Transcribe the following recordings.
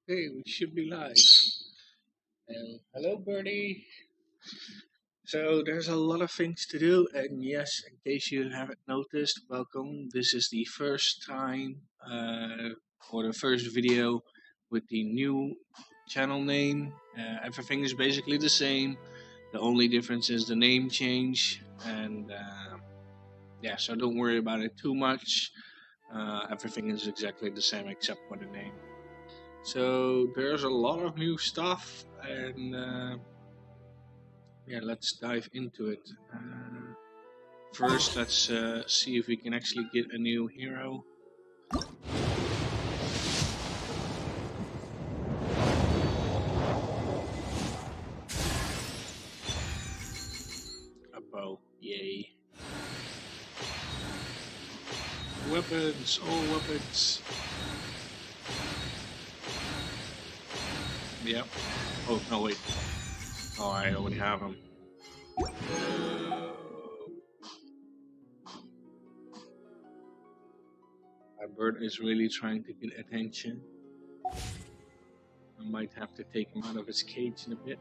Okay, we should be live. And hello, Birdie. So there's a lot of things to do, and yes, in case you haven't noticed, welcome. This is the first time, or the first video with the new channel name. Everything is basically the same. The only difference is the name change, and yeah, so don't worry about it too much. Everything is exactly the same except for the name. So there's a lot of new stuff, and yeah, let's dive into it. First, let's see if we can actually get a new hero. A bow, yay. Weapons, all weapons. Yep. Oh, no, wait. Oh, I already have them. My bird is really trying to get attention. I might have to take him out of his cage in a bit.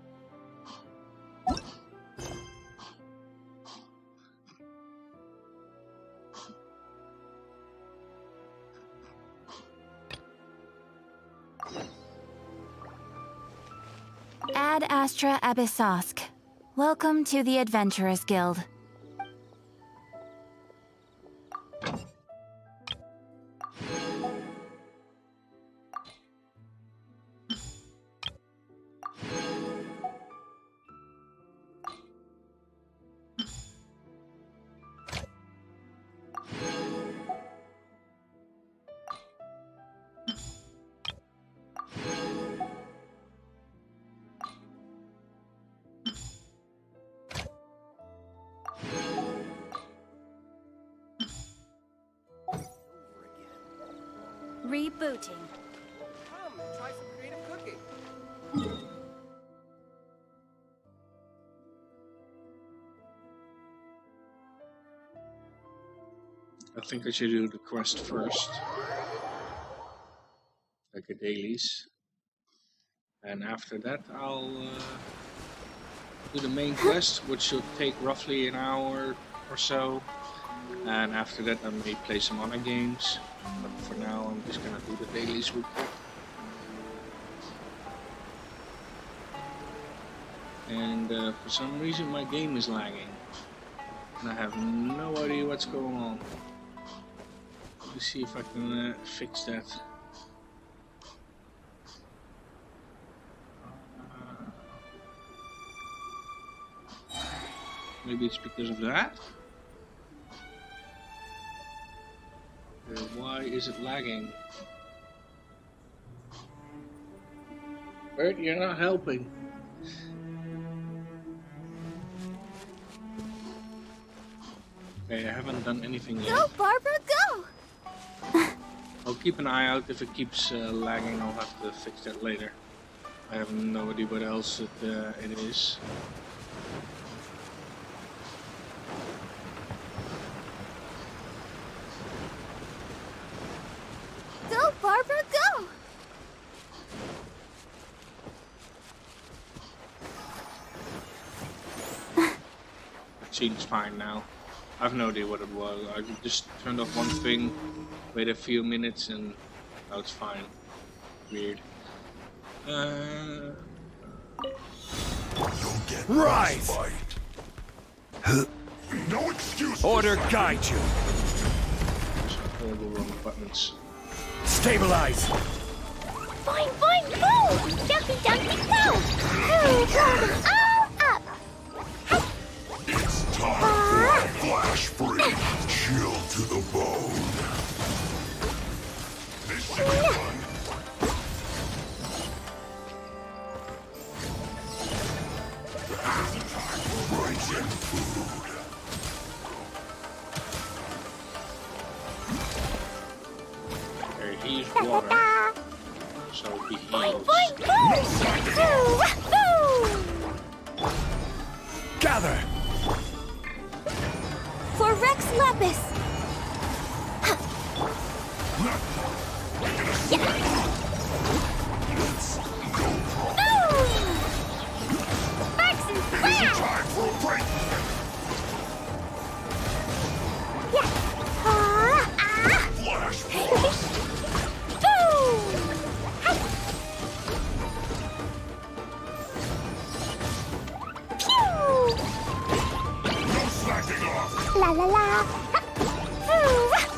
Ad Astra Abyssosk. Welcome to the Adventurers Guild. Rebooting. Come, try some creative cooking. I think I should do the quest first. Like the dailies. And after that I'll do the main quest, which should take roughly an hour or so. And after that I may play some other games. But for now I'm just gonna do the dailies with that. And for some reason my game is lagging. And I have no idea what's going on. Let me see if I can fix that. Maybe it's because of that? Why is it lagging? Bert, you're not helping. Okay, I haven't done anything yet. Go, Barbara, go! I'll keep an eye out. If it keeps lagging, I'll have to fix that later. I have no idea what else it is. Go, Barbara, go! It seems fine now. I have no idea what it was. I just turned off one thing, waited a few minutes, and now it's fine. Weird. You'll get right. No excuse. Order guide you. All the wrong buttons. Stabilize. Fine, fine, go! Jumpy, jumpy, go! Go, Barbara, all up! It's time for a flash freeze. Chill to the bone. This should be fun. Rising food. Okay, he's water, so he heals. Fine, go! Wahoo! Gather. For Rex Lapis! It's no problem. Boom! Sparks and splash! Time for a break. Yeah. Ah! Flash blast. Boom! Hi. Pew! No slacking off. La la la. Ha.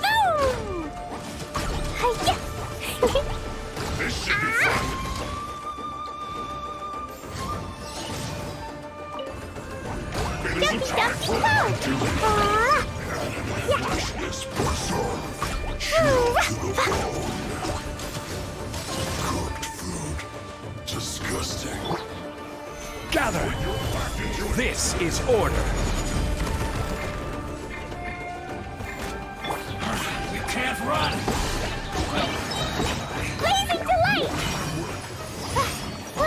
Boom! Hi-ya. This should be fun. It isn't Dumpty time dumpty for go! Ah! freshness preserve. Chill to the bone. Cooked food. Disgusting. Gather! This is order. We can't run! Blazing delight! Woo!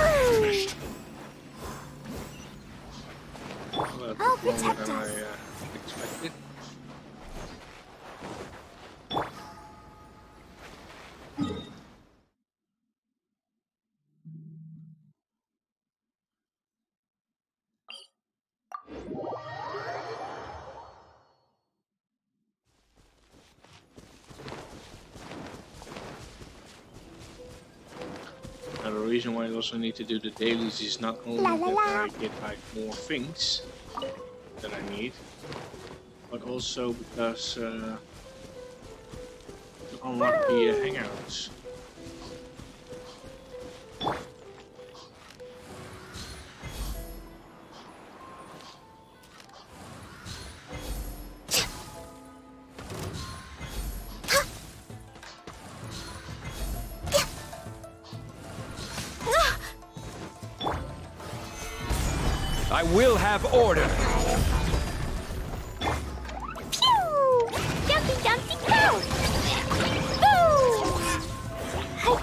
Well, Oh, longer protect than I us. expected. Now the reason why I also need to do the dailies is not only La, la, that la. I get like more things that I need, but also because to unlock the hangouts. I will have order. Pew! Dumpty dumpty go! Boom! Hi.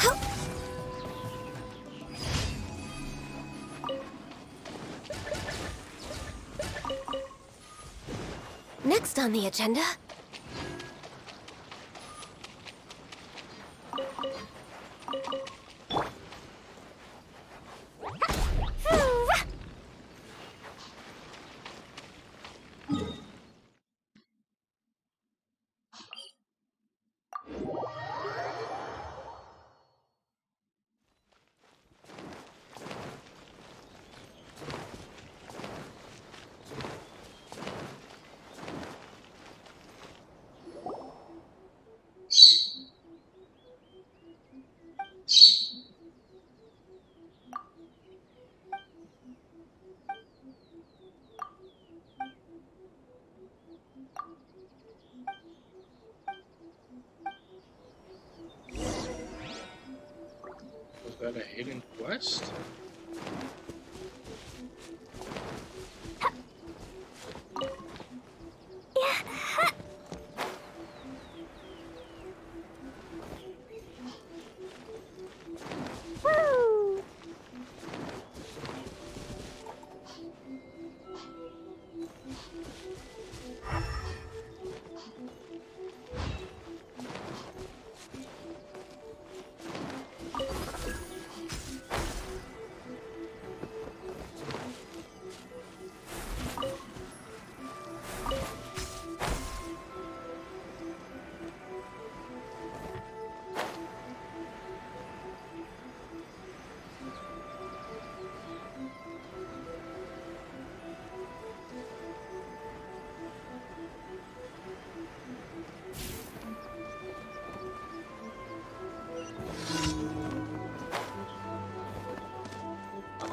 Ho. Next on the agenda. Was that a hidden quest? Woo!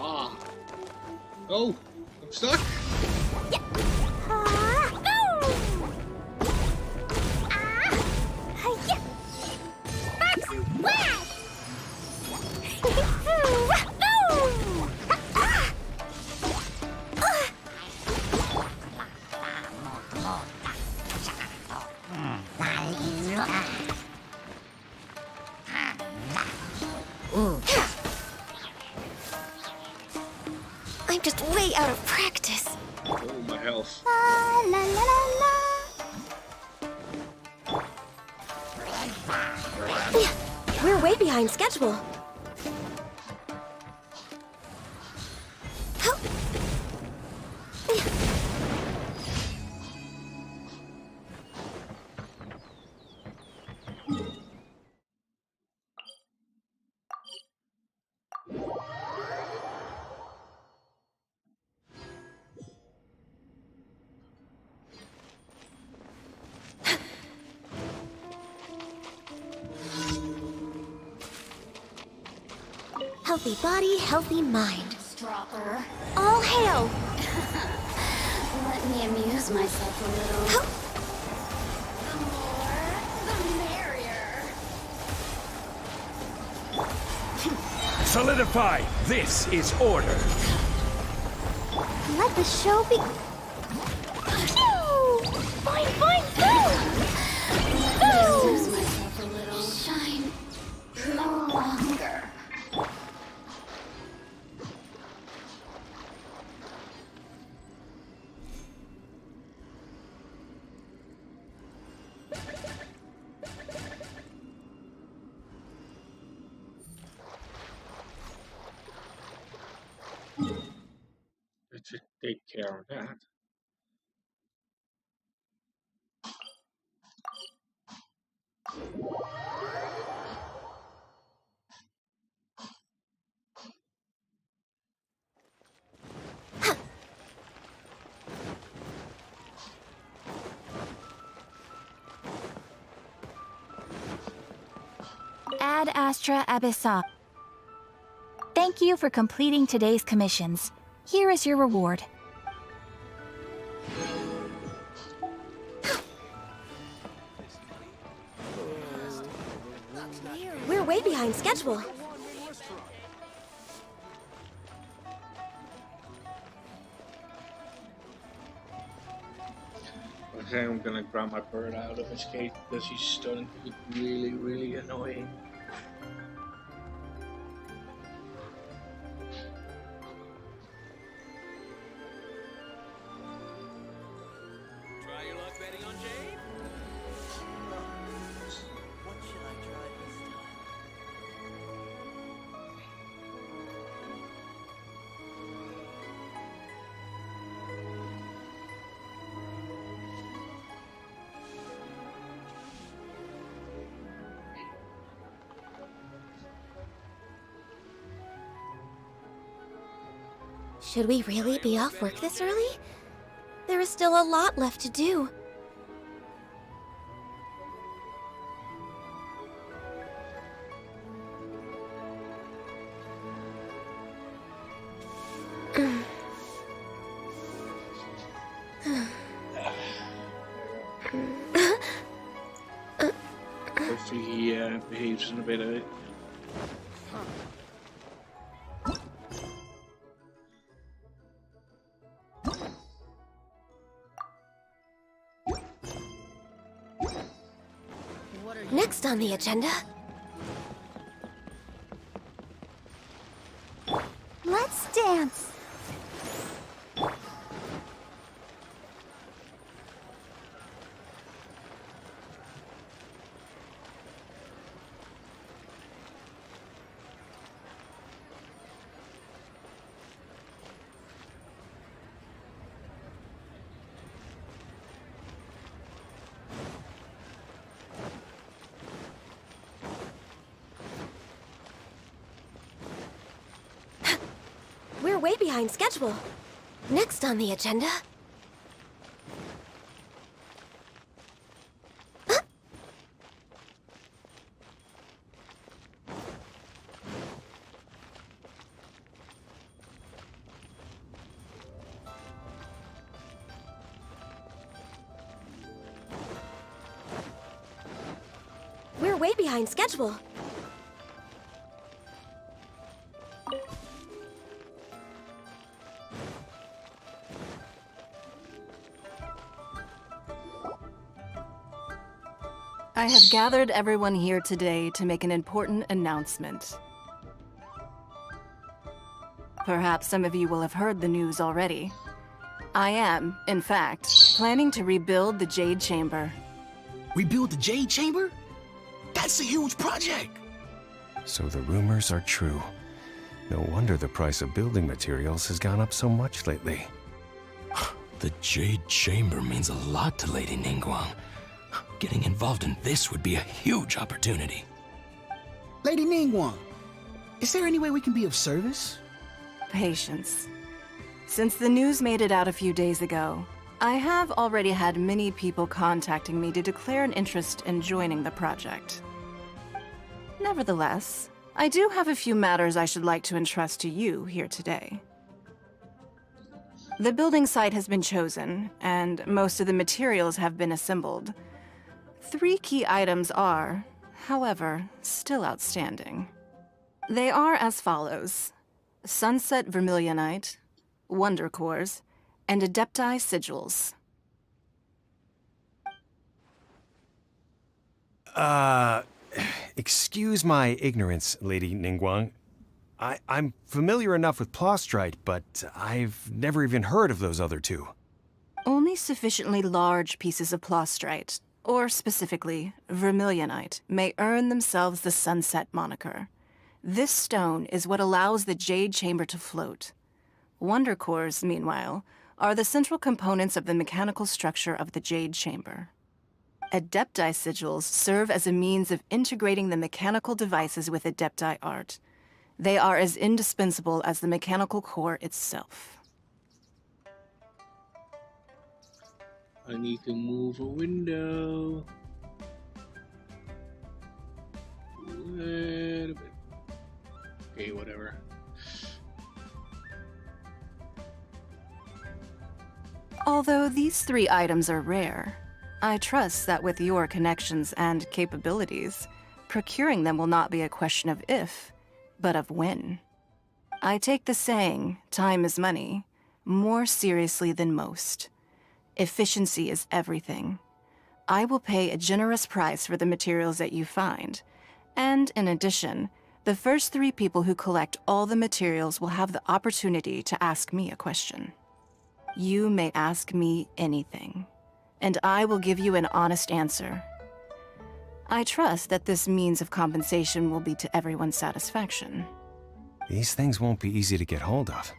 Ah! Oh! I'm stuck! Ah, boom! Ah, hi-ya! Sparks and splash! Boom! Ah! I'm just way out of practice. Oh, my health. La la la la la. We're way behind schedule. Healthy body, healthy mind. Stropper. All hail! Let me amuse myself a little. The more, the merrier. Solidify! This is order! Let the show be... Phew! Fine, fine, Let me amuse myself a little. Shine no longer. That should take care of that. Ad Astra Abyssa. Thank you for completing today's commissions. Here is your reward. We're way behind schedule. Okay, I'm gonna grab my bird out of his cage because he's starting to get really, really annoying. Try your luck betting on Jade? What should I try this time? Should we really be off work this early? There is still a lot left to do. Hopefully he behaves in a better. Next on the agenda... Let's dance! We're way behind schedule. Next on the agenda... We're way behind schedule. I have gathered everyone here today to make an important announcement. Perhaps some of you will have heard the news already. I am, in fact, planning to rebuild the Jade Chamber. Rebuild the Jade Chamber? That's a huge project. So the rumors are true. No wonder the price of building materials has gone up so much lately. The Jade Chamber means a lot to Lady Ningguang. Getting involved in this would be a huge opportunity. Lady Ningguang, is there any way we can be of service? Patience. Since the news made it out a few days ago, I have already had many people contacting me to declare an interest in joining the project. Nevertheless, I do have a few matters I should like to entrust to you here today. The building site has been chosen, and most of the materials have been assembled. 3 key items are, however, still outstanding. They are as follows: Sunset Vermilionite, Wonder Cores, and Adepti Sigils. Excuse my ignorance, Lady Ningguang. I'm familiar enough with Plostrite, but I've never even heard of those other 2. Only sufficiently large pieces of Plostrite, or specifically Vermilionite, may earn themselves the Sunset moniker. This stone is what allows the Jade Chamber to float. Wonder Cores, meanwhile, are the central components of the mechanical structure of the Jade Chamber. Adepti Sigils serve as a means of integrating the mechanical devices with Adepti art. They are as indispensable as the mechanical core itself. I need to move a window. Little bit. Okay, whatever. Although these 3 items are rare, I trust that with your connections and capabilities, procuring them will not be a question of if, but of when. I take the saying, time is money, more seriously than most. Efficiency is everything. I will pay a generous price for the materials that you find, and in addition, the first 3 people who collect all the materials will have the opportunity to ask me a question. You may ask me anything, and I will give you an honest answer. I trust that this means of compensation will be to everyone's satisfaction. These things won't be easy to get hold of.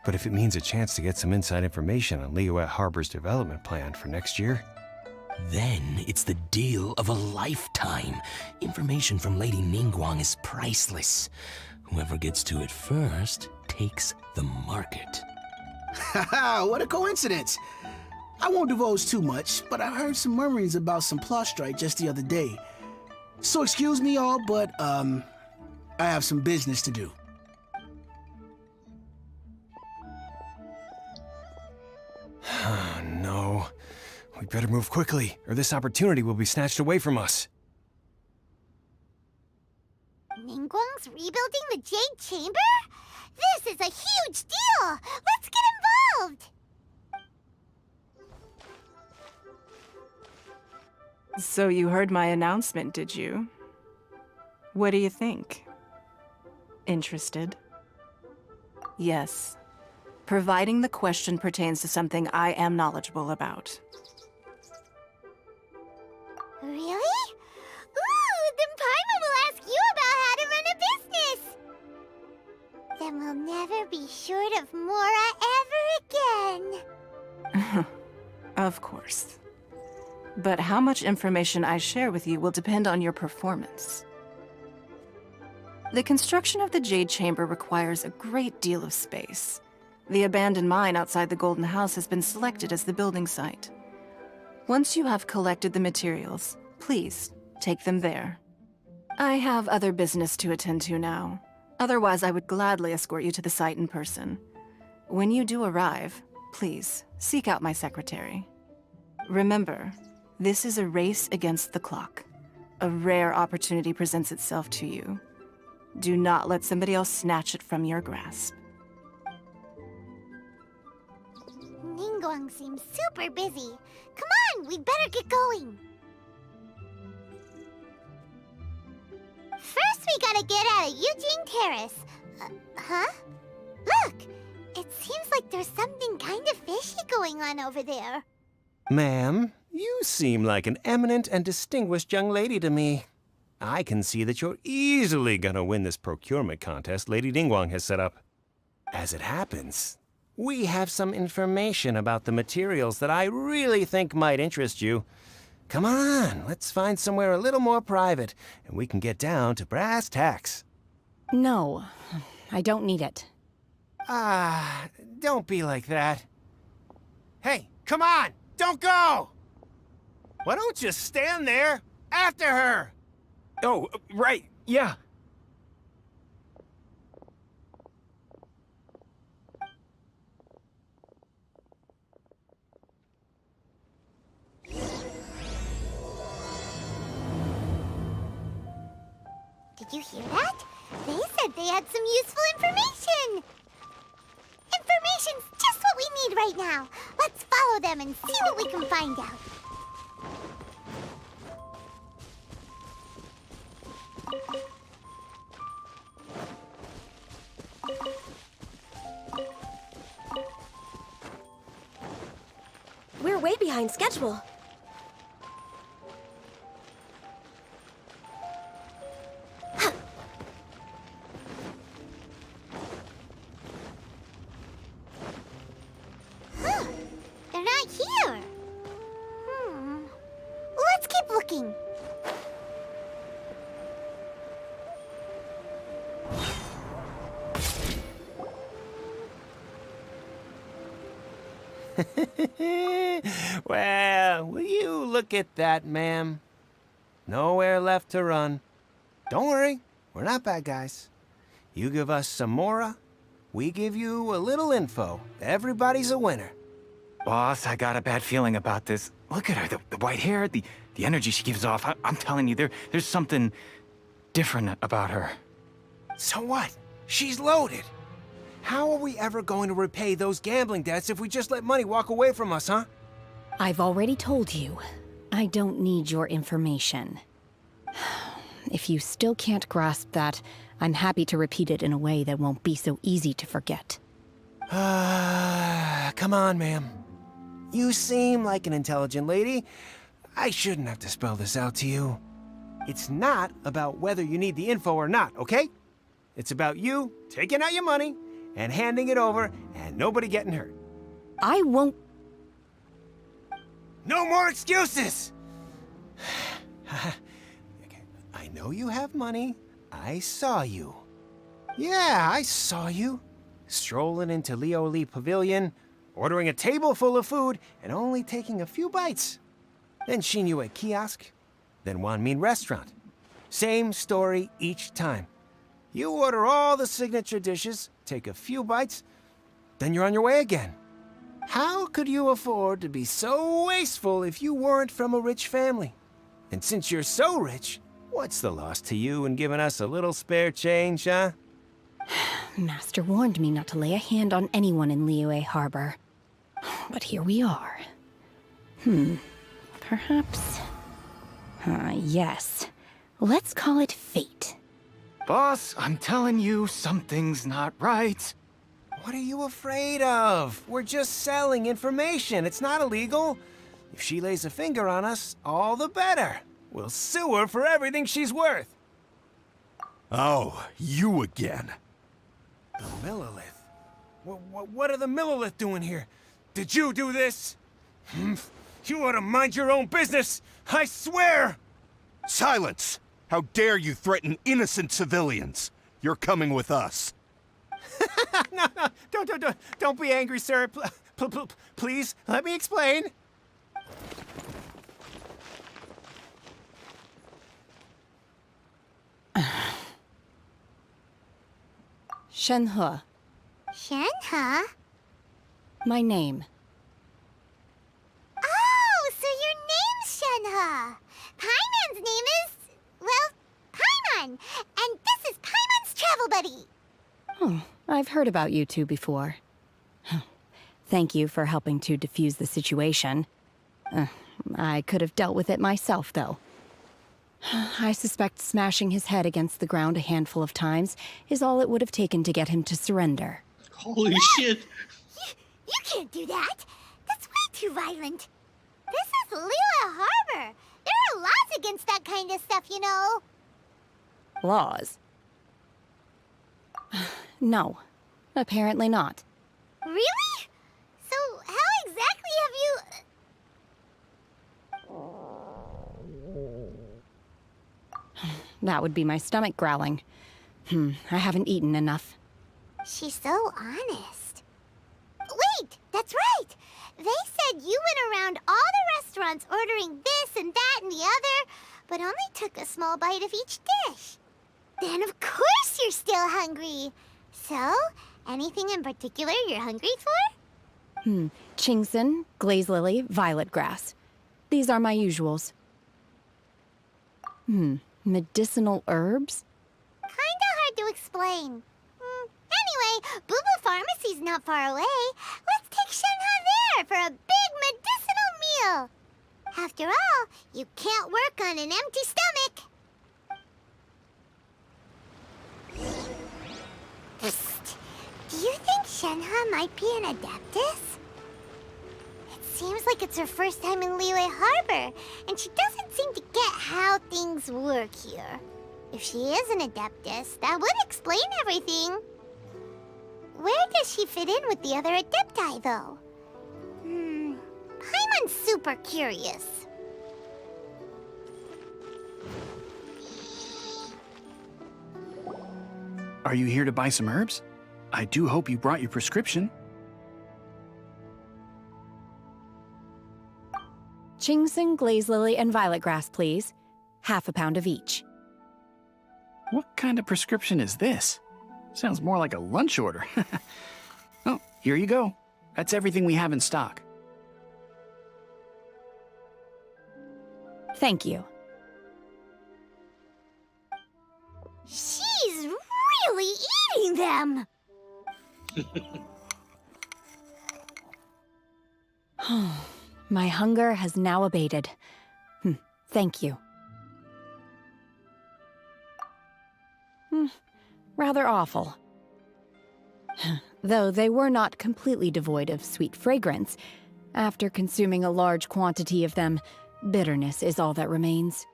But if it means a chance to get some inside information on Liyuet Harbor's development plan for next year... Then it's the deal of a lifetime. Information from Lady Ningguang is priceless. Whoever gets to it first takes the market. Haha, what a coincidence! I won't divulge too much, but I heard some murmurings about some Plostrite just the other day. So excuse me all, but, I have some business to do. No. We better move quickly, or this opportunity will be snatched away from us. Ningguang's rebuilding the Jade Chamber? This is a huge deal! Let's get involved! So you heard my announcement, did you? What do you think? Interested? Yes. Providing the question pertains to something I am knowledgeable about. Really? Ooh, then Paimon will ask you about how to run a business! Then we'll never be short of Mora ever again. Of course. But how much information I share with you will depend on your performance. The construction of the Jade Chamber requires a great deal of space. The abandoned mine outside the Golden House has been selected as the building site. Once you have collected the materials, please take them there. I have other business to attend to now. Otherwise, I would gladly escort you to the site in person. When you do arrive, please seek out my secretary. Remember, this is a race against the clock. A rare opportunity presents itself to you. Do not let somebody else snatch it from your grasp. Ningguang seems super busy. Come on, we'd better get going. First, we gotta get out of Eugene Terrace. Huh? Look! It seems like there's something kind of fishy going on over there. Ma'am, you seem like an eminent and distinguished young lady to me. I can see that you're easily gonna win this procurement contest Lady Ningguang has set up. As it happens, we have some information about the materials that I really think might interest you. Come on, let's find somewhere a little more private, and we can get down to brass tacks. No, I don't need it. Don't be like that. Hey, come on! Don't go! Why don't you stand there after her? Oh, right, yeah. Did you hear that? They said they had some useful information. Information's just what we need right now. Let's follow them and see what we can find out. We're way behind schedule. Huh. They're not here. Let's keep looking. Well, will you look at that, ma'am? Nowhere left to run. Don't worry, we're not bad guys. You give us some mora, we give you a little info. Everybody's a winner. Boss, I got a bad feeling about this. Look at her, the white hair, the energy she gives off. I'm telling you, there's something different about her. So what? She's loaded. How are we ever going to repay those gambling debts if we just let money walk away from us, huh? I've already told you, I don't need your information. If you still can't grasp that, I'm happy to repeat it in a way that won't be so easy to forget. Come on, ma'am. You seem like an intelligent lady. I shouldn't have to spell this out to you. It's not about whether you need the info or not, okay? It's about you taking out your money and handing it over and nobody getting hurt. I won't... No more excuses! Okay, I know you have money. I saw you. Yeah, I saw you. Strolling into Leo Lee Pavilion, ordering a table full of food, and only taking a few bites. Then Shinyue Kiosk, then Wanmin Restaurant. Same story each time. You order all the signature dishes, take a few bites, then you're on your way again. How could you afford to be so wasteful if you weren't from a rich family? And since you're so rich, what's the loss to you in giving us a little spare change, huh? Master warned me not to lay a hand on anyone in Liyue Harbor. But here we are. Perhaps... yes. Let's call it fate. Boss, I'm telling you, something's not right. What are you afraid of? We're just selling information. It's not illegal. If she lays a finger on us, all the better. We'll sue her for everything she's worth. Oh, you again. The Millilith? What are the Millilith doing here? Did you do this? You ought to mind your own business, I swear! Silence! How dare you threaten innocent civilians? You're coming with us. No, don't be angry, sir. Please, let me explain. Shenhe, Shenhe? my name. Oh, so your name's Shenhe. Paimon's name is, well, Paimon. And this is Paimon's travel buddy. Oh, I've heard about you two before. Thank you for helping to defuse the situation. I could have dealt with it myself, though. I suspect smashing his head against the ground a handful of times is all it would have taken to get him to surrender. Holy shit. You can't do that. That's way too violent. This is Liyue Harbor. There are laws against that kind of stuff, you know. Laws? No, apparently not. Really? So how exactly have you... That would be my stomach growling. I haven't eaten enough. She's so honest. Wait, that's right! They said you went around all the restaurants ordering this and that and the other, but only took a small bite of each dish. Then of course you're still hungry. So, anything in particular you're hungry for? Chingson, glaze lily, violet grass. These are my usuals. Medicinal herbs? Kinda hard to explain. Anyway, Booba Pharmacy's not far away. Let's take Shenhe there for a big medicinal meal. After all, you can't work on an empty stomach. Psst. Do you think Shenhe might be an Adeptus? It seems like it's her first time in Liyue Harbor, and she doesn't seem to get how things work here. If she is an Adeptus, that would explain everything. Where does she fit in with the other Adepti, though? Paimon's super curious. Are you here to buy some herbs? I do hope you brought your prescription. Chingson, glaze lily, and violet grass, please. Half a pound of each. What kind of prescription is this? Sounds more like a lunch order. Oh, here you go. That's everything we have in stock. Thank you. She's really eating them! My hunger has now abated. Thank you. Rather awful. Though they were not completely devoid of sweet fragrance, after consuming a large quantity of them, bitterness is all that remains.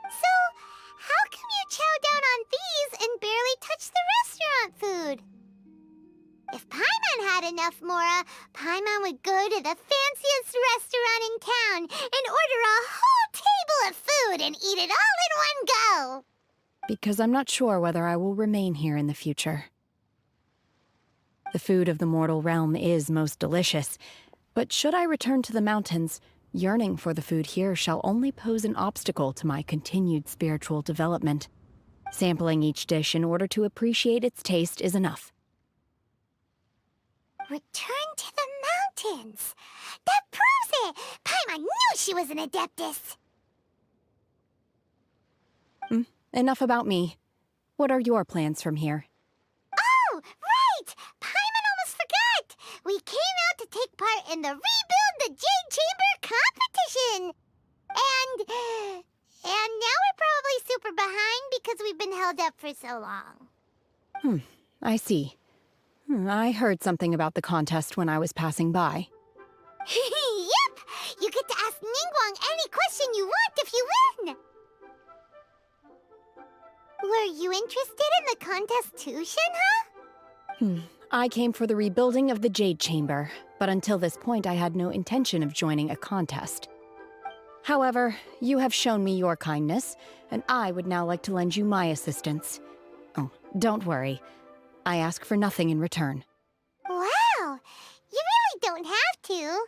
So, how come you chow down on these and barely touch the restaurant food? If Paimon had enough Mora, Paimon would go to the fanciest restaurant in town and order a whole table of food and eat it all in one go. Because I'm not sure whether I will remain here in the future. The food of the mortal realm is most delicious, but should I return to the mountains, yearning for the food here shall only pose an obstacle to my continued spiritual development. Sampling each dish in order to appreciate its taste is enough. Return to the mountains! That proves it! Paimon knew she was an Adeptus! Enough about me. What are your plans from here? Oh, right! Paimon almost forgot! We came out to take part in the Rebuild the Jade Chamber competition! And now we're probably super behind because we've been held up for so long. I see. I heard something about the contest when I was passing by. Yep! You get to ask Ningguang any question you want if you win! Were you interested in the contest too, Shenhe? I came for the rebuilding of the Jade Chamber, but until this point I had no intention of joining a contest. However, you have shown me your kindness, and I would now like to lend you my assistance. Oh, don't worry. I ask for nothing in return. Wow! You really don't have to.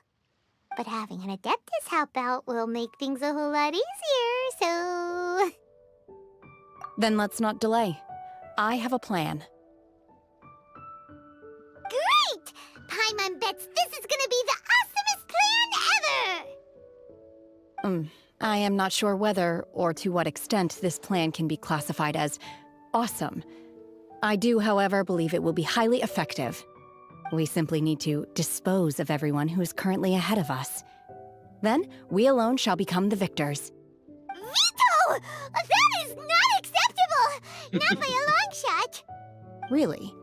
But having an Adeptus help out will make things a whole lot easier, so... Then let's not delay. I have a plan. Great! Paimon bets this is gonna be the awesomest plan ever! I am not sure whether or to what extent this plan can be classified as awesome. I do, however, believe it will be highly effective. We simply need to dispose of everyone who is currently ahead of us. Then, we alone shall become the victors. Veto! That is not acceptable! Not by a long shot! Really?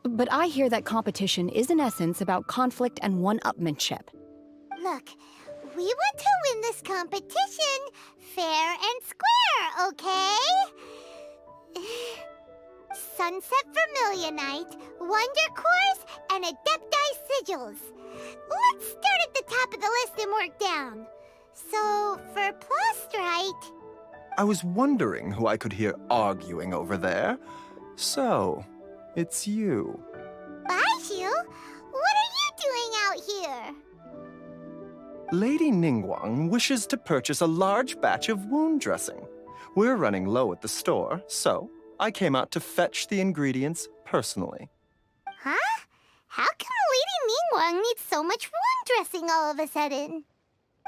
But I hear that competition is in essence about conflict and one-upmanship. Look, we want to win this competition fair and square, okay? Sunset Vermilionite, Wonder Cores, and Adepti Sigils. Let's start at the top of the list and work down. So, for Plostrite... I was wondering who I could hear arguing over there. So, it's you. Baiju? What are you doing out here? Lady Ningguang wishes to purchase a large batch of wound dressing. We're running low at the store, so I came out to fetch the ingredients personally. Huh? How come Lady Ningguang needs so much wound dressing all of a sudden?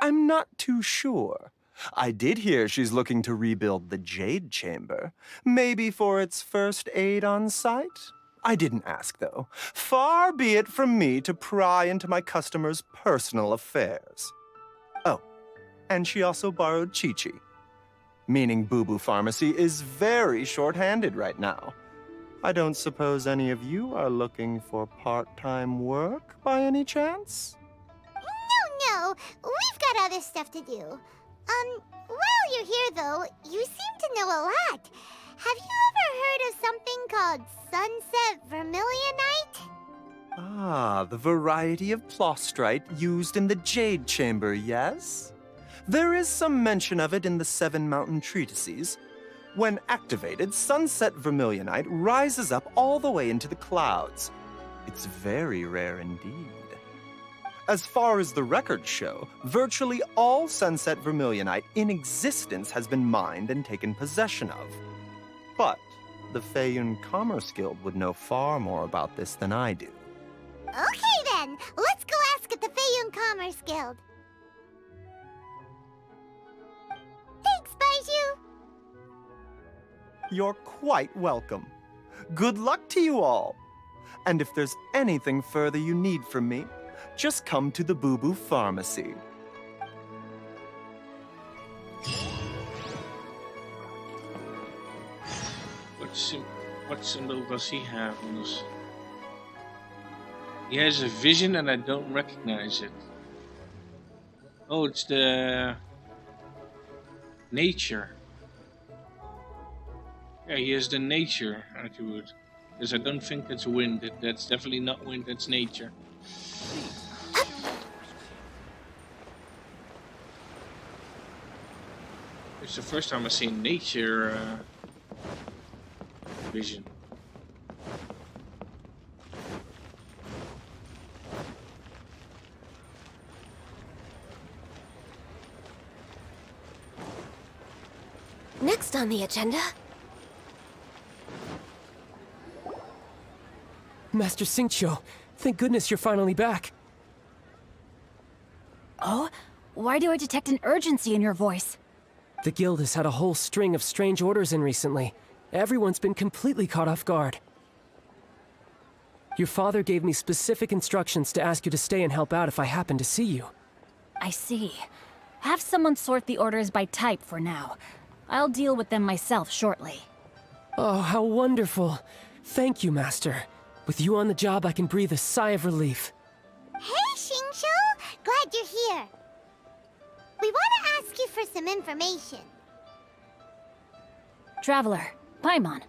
I'm not too sure. I did hear she's looking to rebuild the Jade Chamber. Maybe for its first aid on site? I didn't ask, though. Far be it from me to pry into my customers' personal affairs. Oh, and she also borrowed Chi-Chi. Meaning Boo Boo Pharmacy is very short-handed right now. I don't suppose any of you are looking for part-time work by any chance? No, we've got other stuff to do. While you're here, though, you seem to know a lot. Have you ever heard of something called Sunset Vermilionite? Ah, the variety of plostrite used in the Jade Chamber, yes? There is some mention of it in the Seven Mountain Treatises. When activated, Sunset Vermilionite rises up all the way into the clouds. It's very rare indeed. As far as the records show, virtually all Sunset Vermilionite in existence has been mined and taken possession of. But the Feiyun Commerce Guild would know far more about this than I do. Okay then, let's go ask at the Feiyun Commerce Guild. Thanks, Baiju. You're quite welcome. Good luck to you all. And if there's anything further you need from me, just come to the Boo Boo Pharmacy. What symbol does he have on this? He has a vision and I don't recognize it. Oh, it's the nature. Yeah, he has the nature attribute. Because I don't think it's wind. That's definitely not wind, that's nature. It's the first time I've seen nature vision. Next on the agenda... Master Xingqiu, thank goodness you're finally back. Oh? Why do I detect an urgency in your voice? The guild has had a whole string of strange orders in recently. Everyone's been completely caught off guard. Your father gave me specific instructions to ask you to stay and help out if I happen to see you. I see. Have someone sort the orders by type for now. I'll deal with them myself shortly. Oh, how wonderful. Thank you, Master. With you on the job, I can breathe a sigh of relief. Hey, Xingqiu! Glad you're here. We want to ask you for some information. Traveler, Paimon,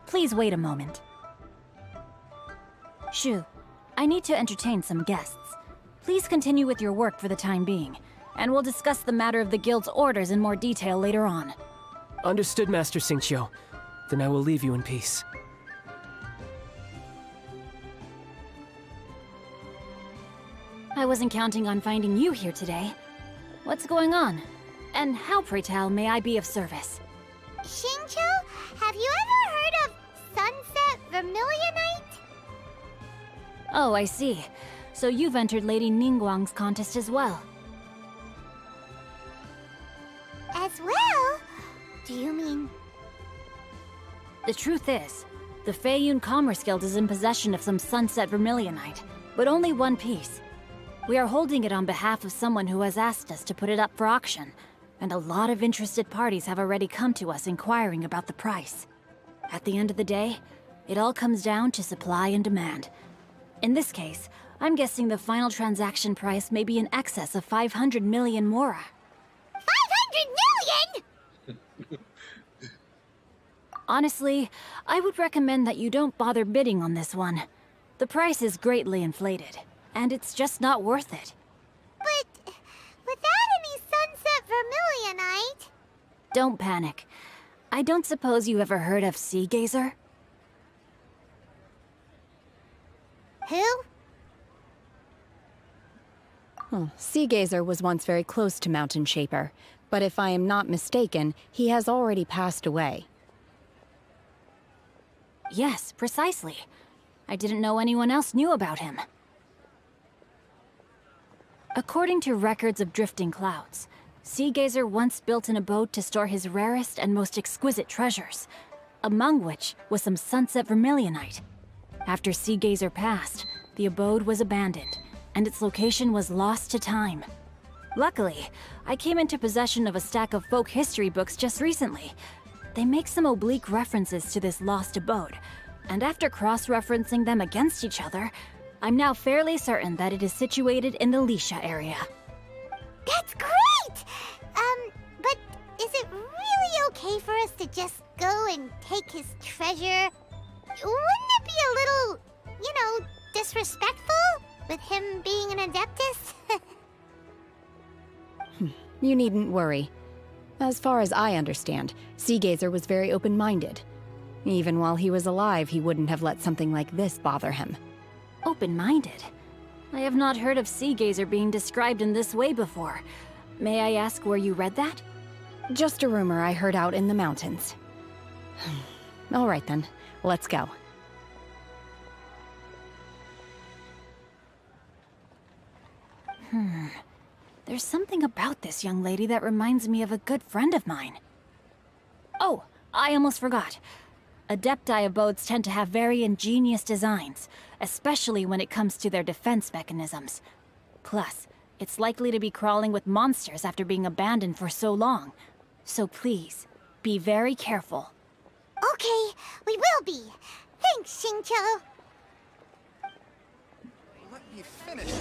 please wait a moment. Shu, I need to entertain some guests. Please continue with your work for the time being, and we'll discuss the matter of the guild's orders in more detail later on. Understood, Master Xingqiu. Then I will leave you in peace. I wasn't counting on finding you here today. What's going on? And how, pray tell, may I be of service? Xingqiu, have you ever heard of Sunset Vermilionite? Oh, I see. So you've entered Lady Ningguang's contest as well. As well? Do you mean... The truth is, the Feiyun Commerce Guild is in possession of some Sunset Vermilionite, but only one piece. We are holding it on behalf of someone who has asked us to put it up for auction, and a lot of interested parties have already come to us inquiring about the price. At the end of the day, it all comes down to supply and demand. In this case, I'm guessing the final transaction price may be in excess of 500 million mora. 500 million?! Honestly, I would recommend that you don't bother bidding on this one. The price is greatly inflated, and it's just not worth it. But without any sunset vermilionite... Don't panic. I don't suppose you ever heard of Sea Gazer? Who? Sea Gazer was once very close to Mountain Shaper, but if I am not mistaken, he has already passed away. Yes, precisely. I didn't know anyone else knew about him. According to records of drifting clouds, Sea Gazer once built an abode to store his rarest and most exquisite treasures, among which was some sunset vermilionite. After Sea Gazer passed, the abode was abandoned, and its location was lost to time. Luckily, I came into possession of a stack of folk history books just recently. They make some oblique references to this lost abode, and after cross-referencing them against each other, I'm now fairly certain that it is situated in the Lisha area. That's great! But is it really okay for us to just go and take his treasure? Wouldn't it be a little, disrespectful with him being an Adeptus? You needn't worry. As far as I understand, Sea Gazer was very open-minded. Even while he was alive, he wouldn't have let something like this bother him. Open-minded? I have not heard of Sea Gazer being described in this way before. May I ask where you read that? Just a rumor I heard out in the mountains. All right then, let's go. There's something about this young lady that reminds me of a good friend of mine. Oh, I almost forgot. Adepti abodes tend to have very ingenious designs, especially when it comes to their defense mechanisms. Plus, it's likely to be crawling with monsters after being abandoned for so long. So please, be very careful. Okay, we will be. Thanks, Xingqiu. Let me finish.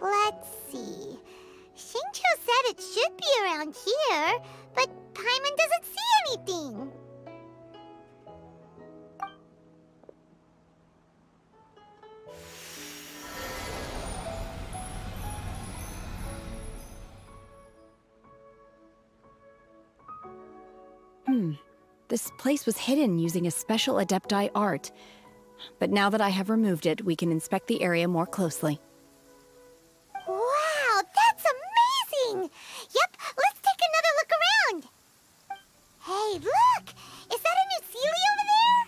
Let's see. Xingqiu said it should be around here, but Paimon doesn't see anything. This place was hidden using a special Adepti art. But now that I have removed it, we can inspect the area more closely. Wow, that's amazing! Yep, let's take another look around. Hey, look! Is that a new Sealy over there?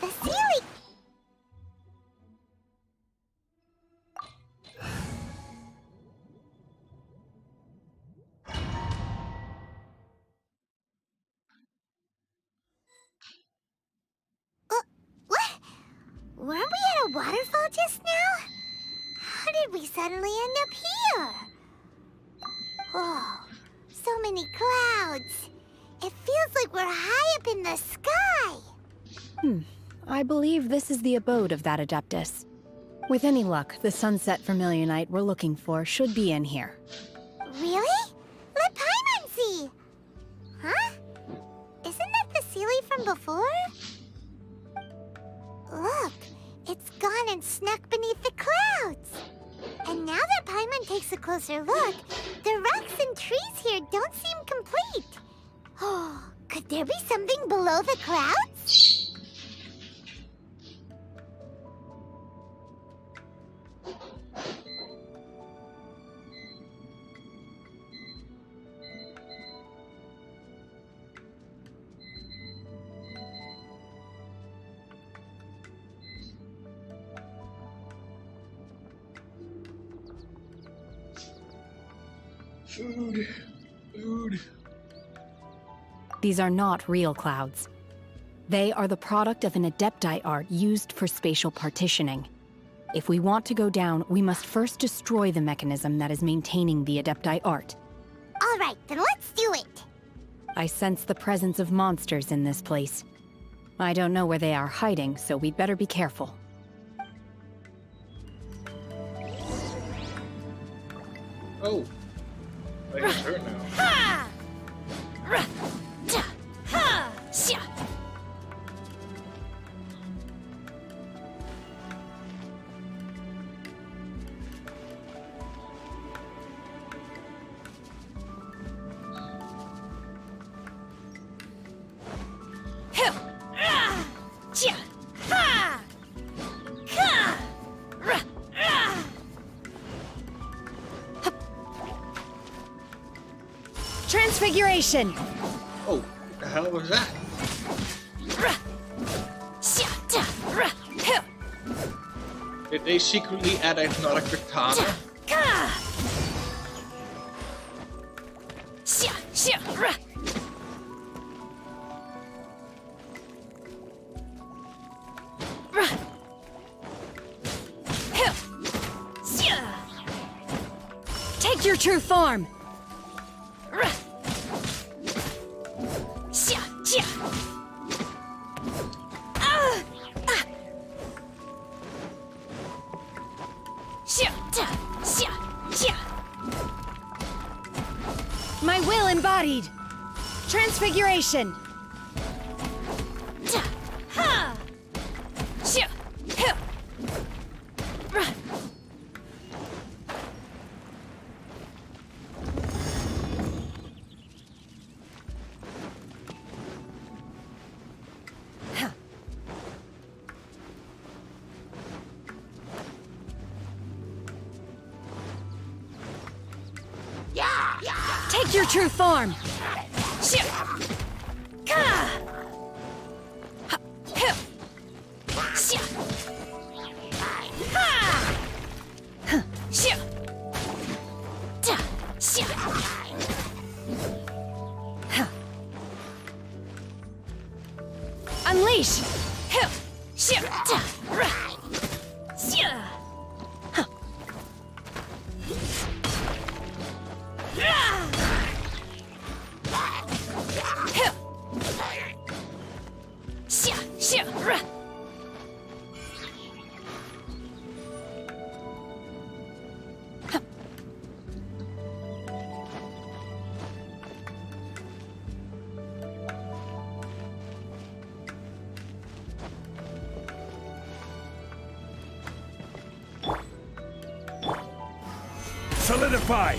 The Sealy... What? Weren't we at a waterfall just now? How did we suddenly end up here? Oh, so many clouds. It feels like we're high up in the sky. I believe this is the abode of that Adeptus. With any luck, the sunset vermilionite we're looking for should be in here. Really? Let Paimon see. Huh? Isn't that the Sealy from before? Look, it's gone and snuck beneath the clouds. And now that Paimon takes a closer look, the rocks and trees here don't seem complete. Oh, could there be something below the clouds? Food. Food. These are not real clouds. They are the product of an adepti art used for spatial partitioning. If we want to go down, we must first destroy the mechanism that is maintaining the adepti art. All right, then let's do it. I sense the presence of monsters in this place. I don't know where they are hiding, so we'd better be careful. Oh. I can turn now. Ha! Ra! Ta! Ha! Xia! Hill! Ra! Xia! Ha! Ka! Ra! Ra! Transfiguration! Oh, what the hell was that? Ra! Xia! Ta! Ra! Hill! Did they secretly add another katana? Ka! Xia! Xia! Ra! Ra! Hill! Xia! Take your true form! Ra! Xia! Xia! Ah! Ah! Xia! Ta! Xia! Xia! My will embodied! Transfiguration! Ta! Ha! Xia! Hill! Ra! Take your true form! Xia! Ka! Ha! Hill! Xia! Ha! Huh. Xia! Ta! Xia! Huh. Unleash! Hill! Xia! Ta! Ra! Xia! Huh. Ra! Hill! Xia! Xia! Ra! Solidify!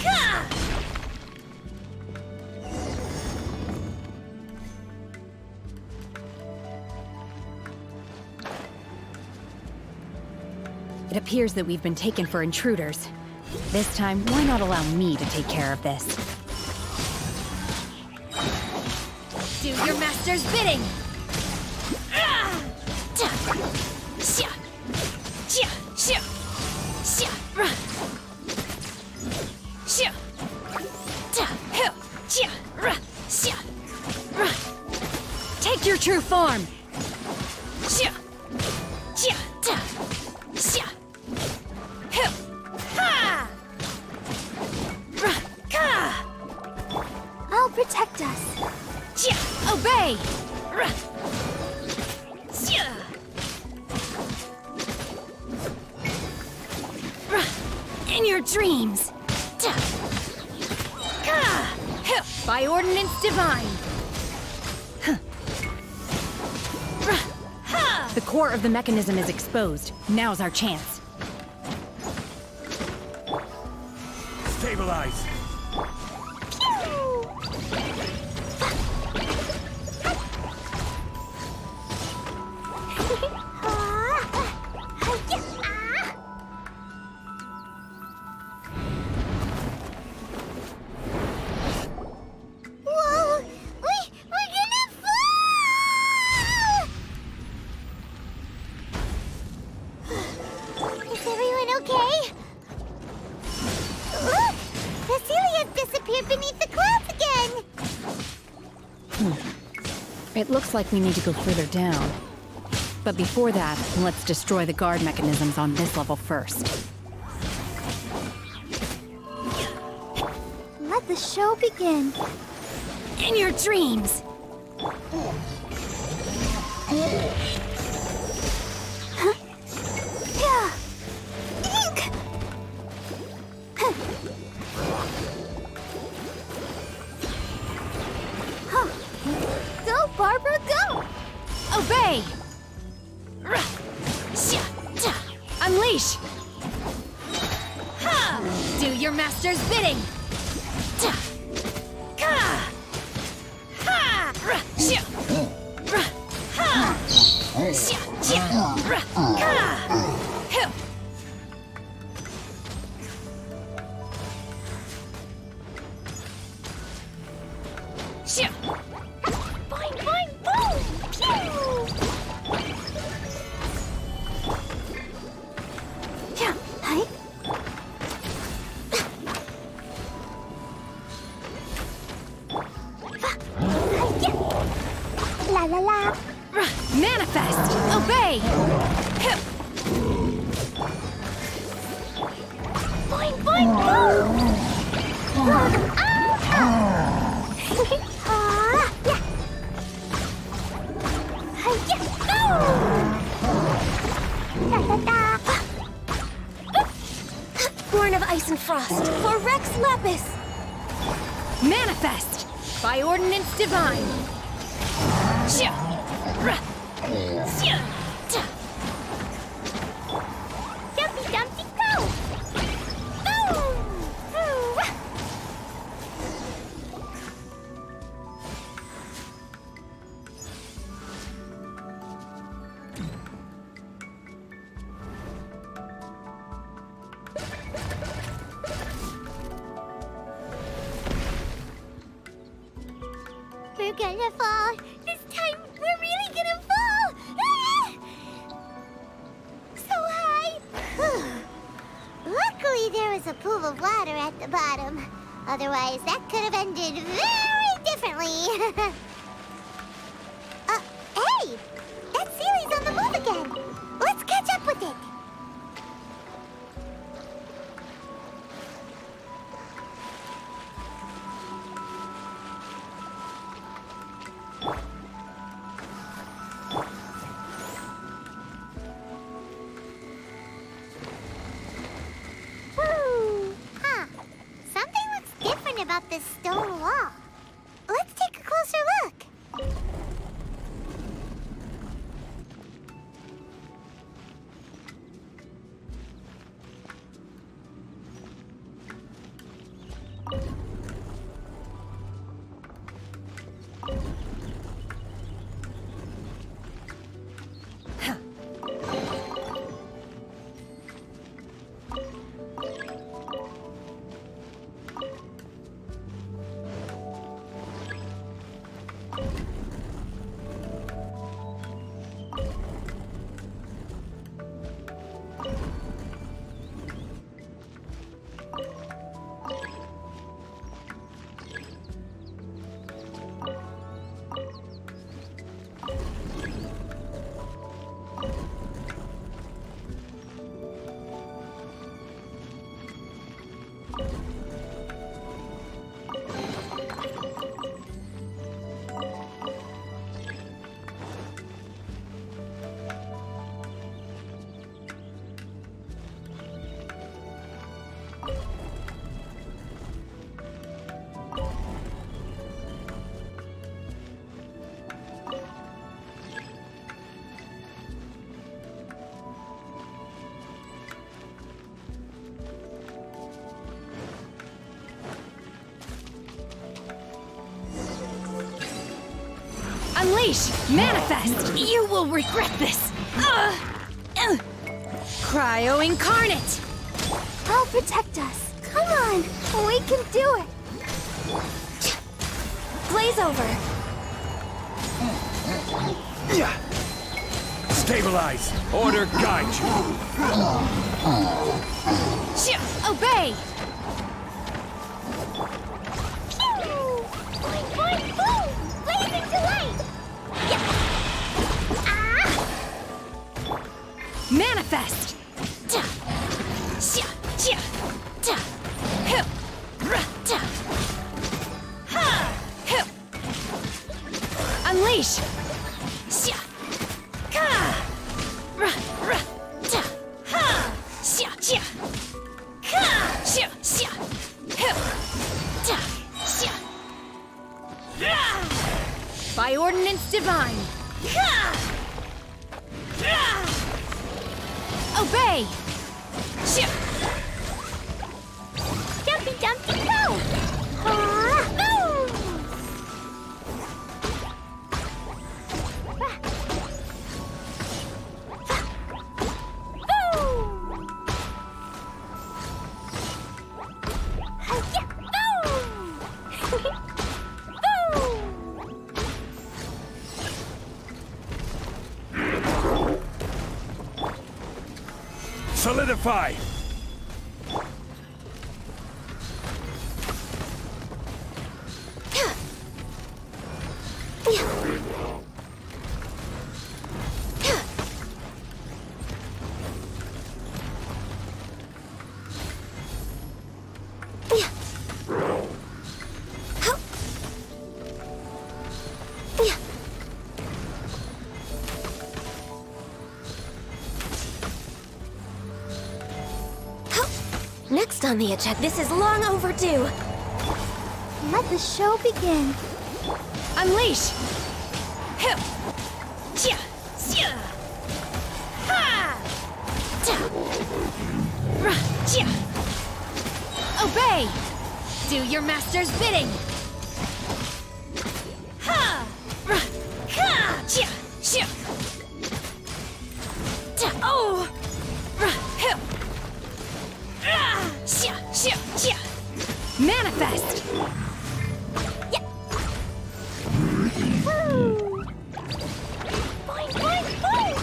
Ka! It appears that we've been taken for intruders. This time, why not allow me to take care of this? Do your master's bidding! Ah! Ta! Xia! Xia! Xia! Xia! Ra! Xia! Ta! Hill! Xia! Ra! Xia! Ra! Take your true form! Xia! Xia! Ta! Xia! Hill! Ha! Ra! Ka! I'll protect us. Xia! Obey! Ra! Xia! Ra! In your dreams! Ta! Ka! Hill! By ordinance divine! Ra! Ha! The core of the mechanism is exposed. Now's our chance. Stabilize! Looks like we need to go further down. But before that, let's destroy the guard mechanisms on this level first. Let the show begin. In your dreams! Huh? Yeah. Ink. Huh. Go, Barbara, go! Obey! Unleash! Ha! Do your master's bidding! Ka! Ha! Boing, boing, boom! Pew! Yeah, hi. La la la. Manifest! Obey! Boing, boing, boom! Born of ice and frost, for Rex Lapis! Manifest! By ordinance divine! Dumpy Dumpty go! Boom! We're gonna fall. This time, we're really gonna fall. So high. Luckily, there was a pool of water at the bottom. Otherwise, that could have ended very differently. Hey! That Sealy's on the move again. Let's catch up with it. Something looks different about this stone wall. Let's take a closer look. Unleash! Manifest! You will regret this! Cryo Incarnate! I'll protect us. Come on, we can do it. Blaze over! Stabilize! Order guide you! Obey! Pew! Boing, boing, boom! Blazing to light! Manifest! Unleash! By ordinance divine! Obey! Dumpy Dumpty go! Boom! Solidify! Next on the agenda, this is long overdue. Let the show begin. Unleash! Obey! Do your master's bidding! Oh! Manifest! Boing, boing, boing!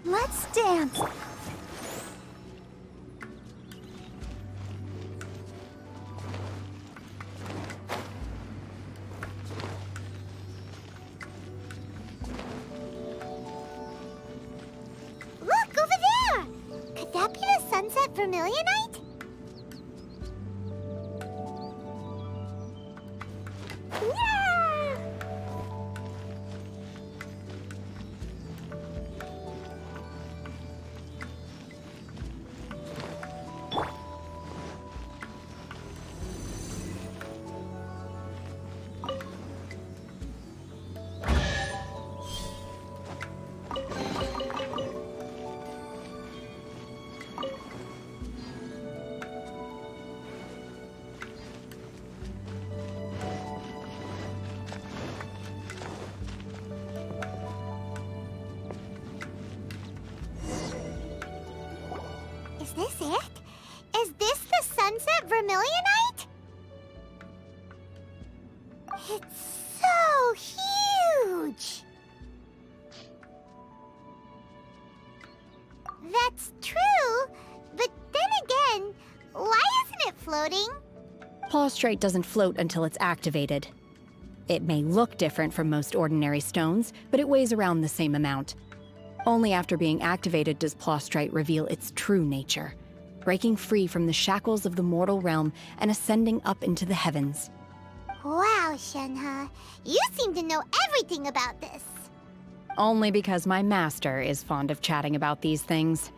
Let's dance. Look, over there! Could that be the sunset vermilionite? Yeah! Is this it? Is this the sunset vermilionite? It's so huge! That's true, but then again, why isn't it floating? Plaustrate doesn't float until it's activated. It may look different from most ordinary stones, but it weighs around the same amount. Only after being activated does Plaustrite reveal its true nature, breaking free from the shackles of the mortal realm and ascending up into the heavens. Wow, Shenhe, you seem to know everything about this. Only because my master is fond of chatting about these things.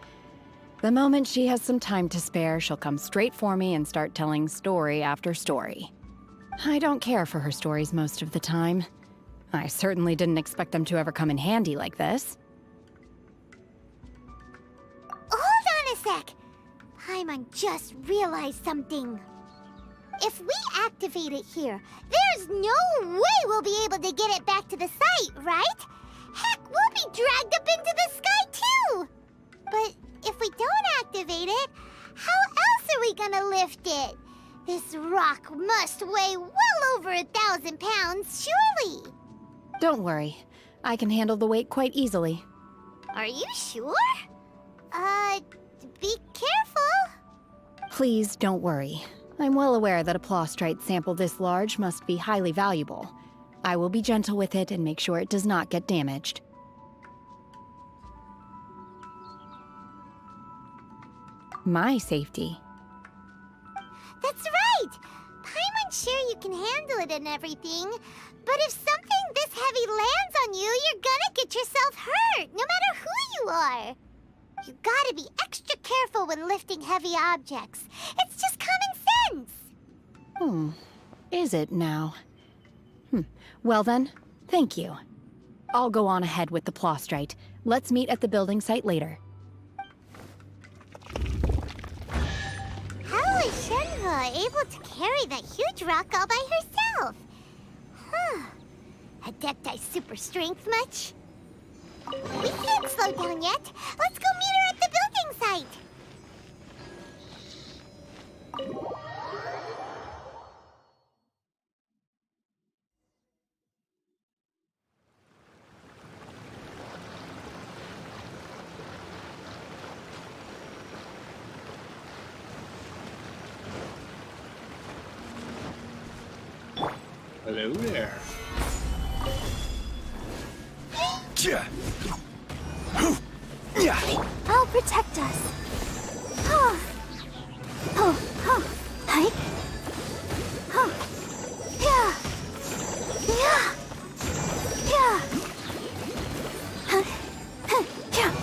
The moment she has some time to spare, she'll come straight for me and start telling story after story. I don't care for her stories most of the time. I certainly didn't expect them to ever come in handy like this. Hold on a sec. Paimon just realized something. If we activate it here, there's no way we'll be able to get it back to the site, right? Heck, we'll be dragged up into the sky too! But if we don't activate it, how else are we gonna lift it? This rock must weigh well over 1,000 pounds, surely! Don't worry. I can handle the weight quite easily. Are you sure? Be careful. Please don't worry. I'm well aware that a plostrite sample this large must be highly valuable. I will be gentle with it and make sure it does not get damaged. My safety. That's right! Paimon's sure you can handle it and everything, but if something this heavy lands on you, you're gonna get yourself hurt, no matter who you are. You gotta be extra careful when lifting heavy objects. It's just common sense. Is it now? Well then, thank you. I'll go on ahead with the plostrite. Let's meet at the building site later. How is Shenhe able to carry that huge rock all by herself? Adepti super strength much? We can't slow down yet. Let's go meet her at the building site. Hello there. I'll protect us. Hi. Yeah.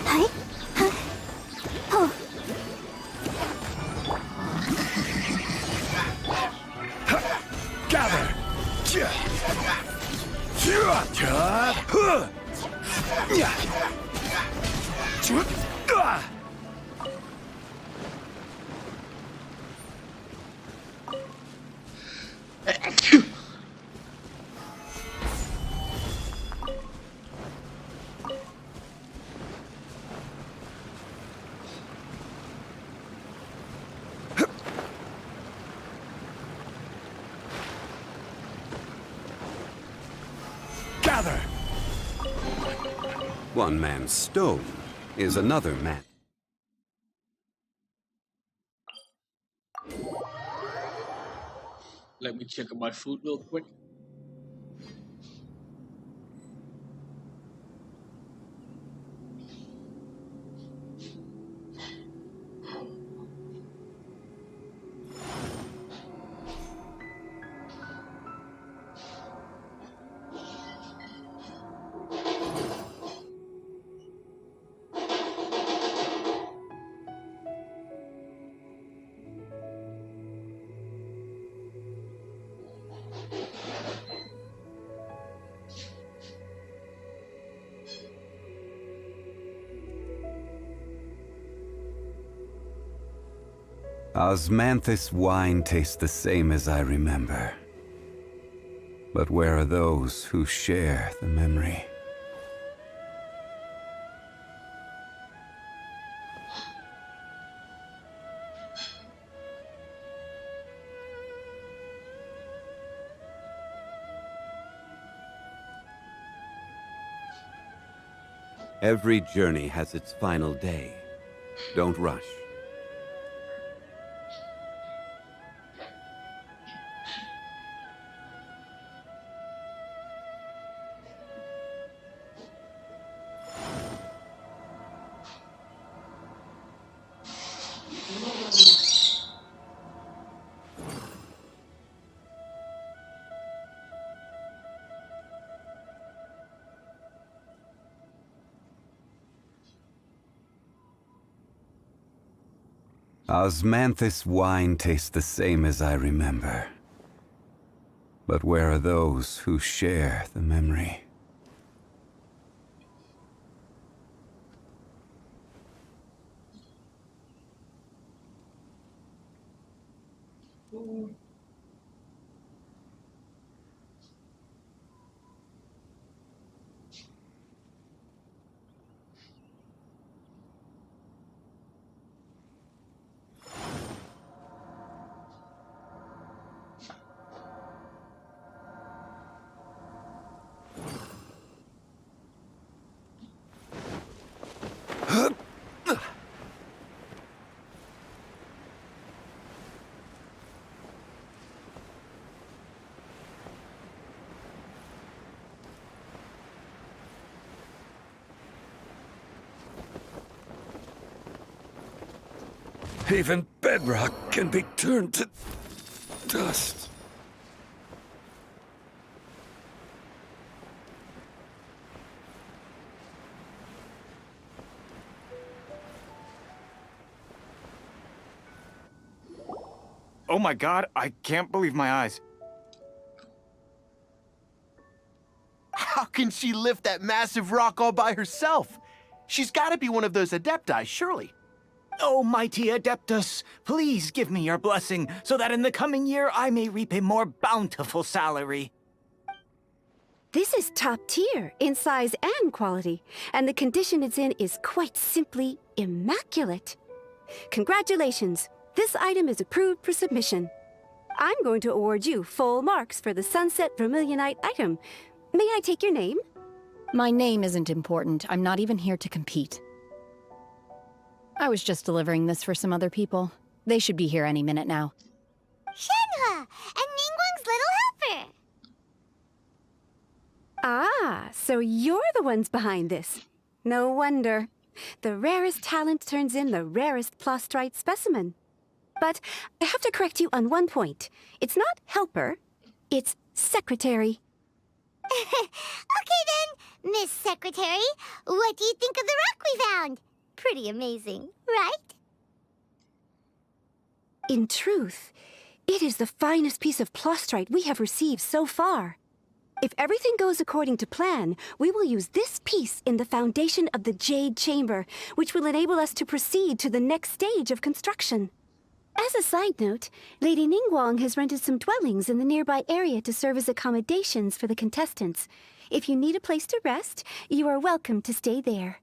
Hi. Gather! Gather! One man's stone is another man. Let me check on my food real quick. Osmanthus wine tastes the same as I remember. But where are those who share the memory? Every journey has its final day. Don't rush. Osmanthus wine tastes the same as I remember. But where are those who share the memory? Even bedrock can be turned to dust. Oh my god, I can't believe my eyes. How can she lift that massive rock all by herself? She's gotta be one of those Adepti, surely. Oh, mighty Adeptus, please give me your blessing so that in the coming year I may reap a more bountiful salary. This is top tier in size and quality, and the condition it's in is quite simply immaculate. Congratulations, this item is approved for submission. I'm going to award you full marks for the Sunset Vermilionite item. May I take your name? My name isn't important. I'm not even here to compete. I was just delivering this for some other people. They should be here any minute now. Shenhua, and Ningguang's little helper. Ah, so you're the ones behind this. No wonder. The rarest talent turns in the rarest plostrite specimen. But I have to correct you on one point. It's not helper, it's secretary. Okay then, Miss Secretary, what do you think of the rock we found? Pretty amazing, right? In truth, it is the finest piece of plostrite we have received so far. If everything goes according to plan, we will use this piece in the foundation of the Jade Chamber, which will enable us to proceed to the next stage of construction. As a side note, Lady Ningguang has rented some dwellings in the nearby area to serve as accommodations for the contestants. If you need a place to rest, you are welcome to stay there.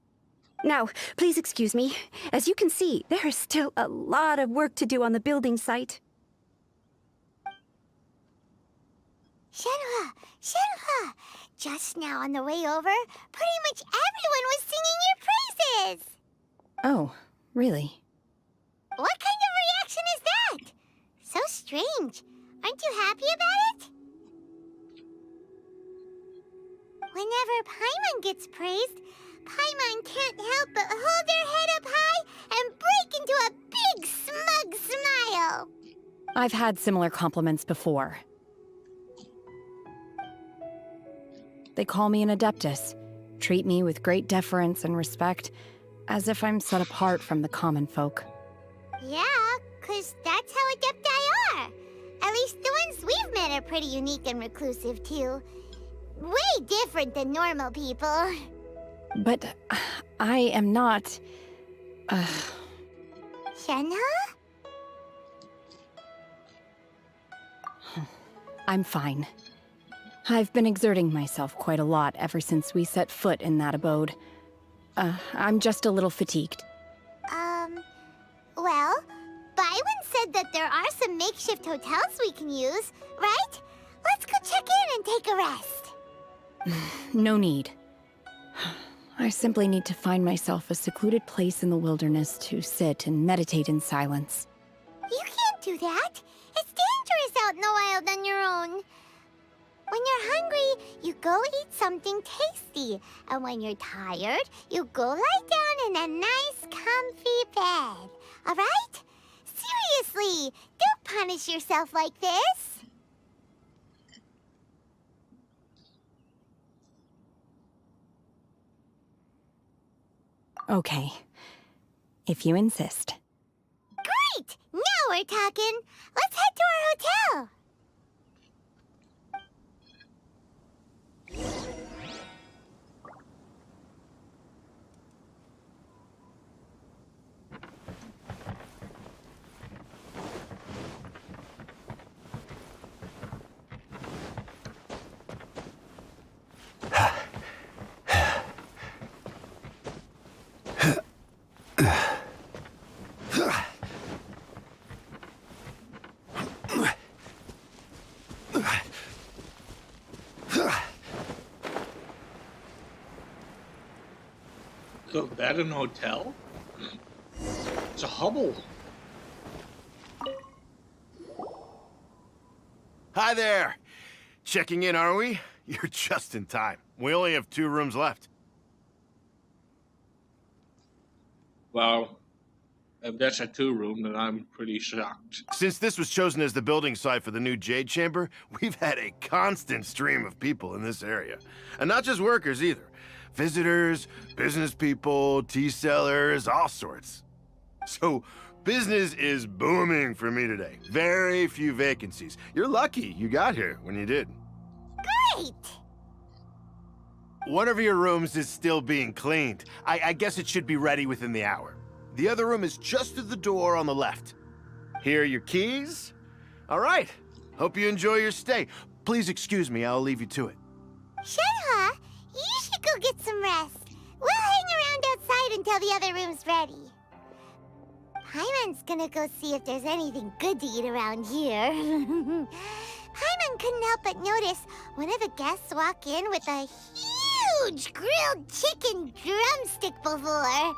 Now, please excuse me. As you can see, there is still a lot of work to do on the building site. Shenhua, Shenhua! Just now on the way over, pretty much everyone was singing your praises! Oh, really? What kind of reaction is that? So strange. Aren't you happy about it? Whenever Paimon gets praised, Paimon can't help but hold their head up high and break into a big smug smile. I've had similar compliments before. They call me an Adeptus, treat me with great deference and respect, as if I'm set apart from the common folk. Yeah, 'cause that's how Adepti are. At least the ones we've met are pretty unique and reclusive, too. Way different than normal people. But I am not... Shenhua? I'm fine. I've been exerting myself quite a lot ever since we set foot in that abode. I'm just a little fatigued. Well, Byron said that there are some makeshift hotels we can use, right? Let's go check in and take a rest. No need. I simply need to find myself a secluded place in the wilderness to sit and meditate in silence. You can't do that. It's dangerous out in the wild on your own. When you're hungry, you go eat something tasty. And when you're tired, you go lie down in a nice, comfy bed. All right? Seriously, don't punish yourself like this. Okay. If you insist. Great! Now we're talking. Let's head to our hotel. So that an hotel? It's a hovel. Hi there. Checking in, are we? You're just in time. We only have 2 rooms left. Wow. If that's a two-room, then I'm pretty shocked. Since this was chosen as the building site for the new Jade Chamber, we've had a constant stream of people in this area. And not just workers either. Visitors, business people, tea sellers, all sorts. So, business is booming for me today. Very few vacancies. You're lucky you got here when you did. Great! One of your rooms is still being cleaned. I guess it should be ready within the hour. The other room is just through the door on the left. Here are your keys. All right. Hope you enjoy your stay. Please excuse me, I'll leave you to it. Shenhe, you should go get some rest. We'll hang around outside until the other room's ready. Paimon's gonna go see if there's anything good to eat around here. Paimon couldn't help but notice one of the guests walk in with a huge grilled chicken drumstick before.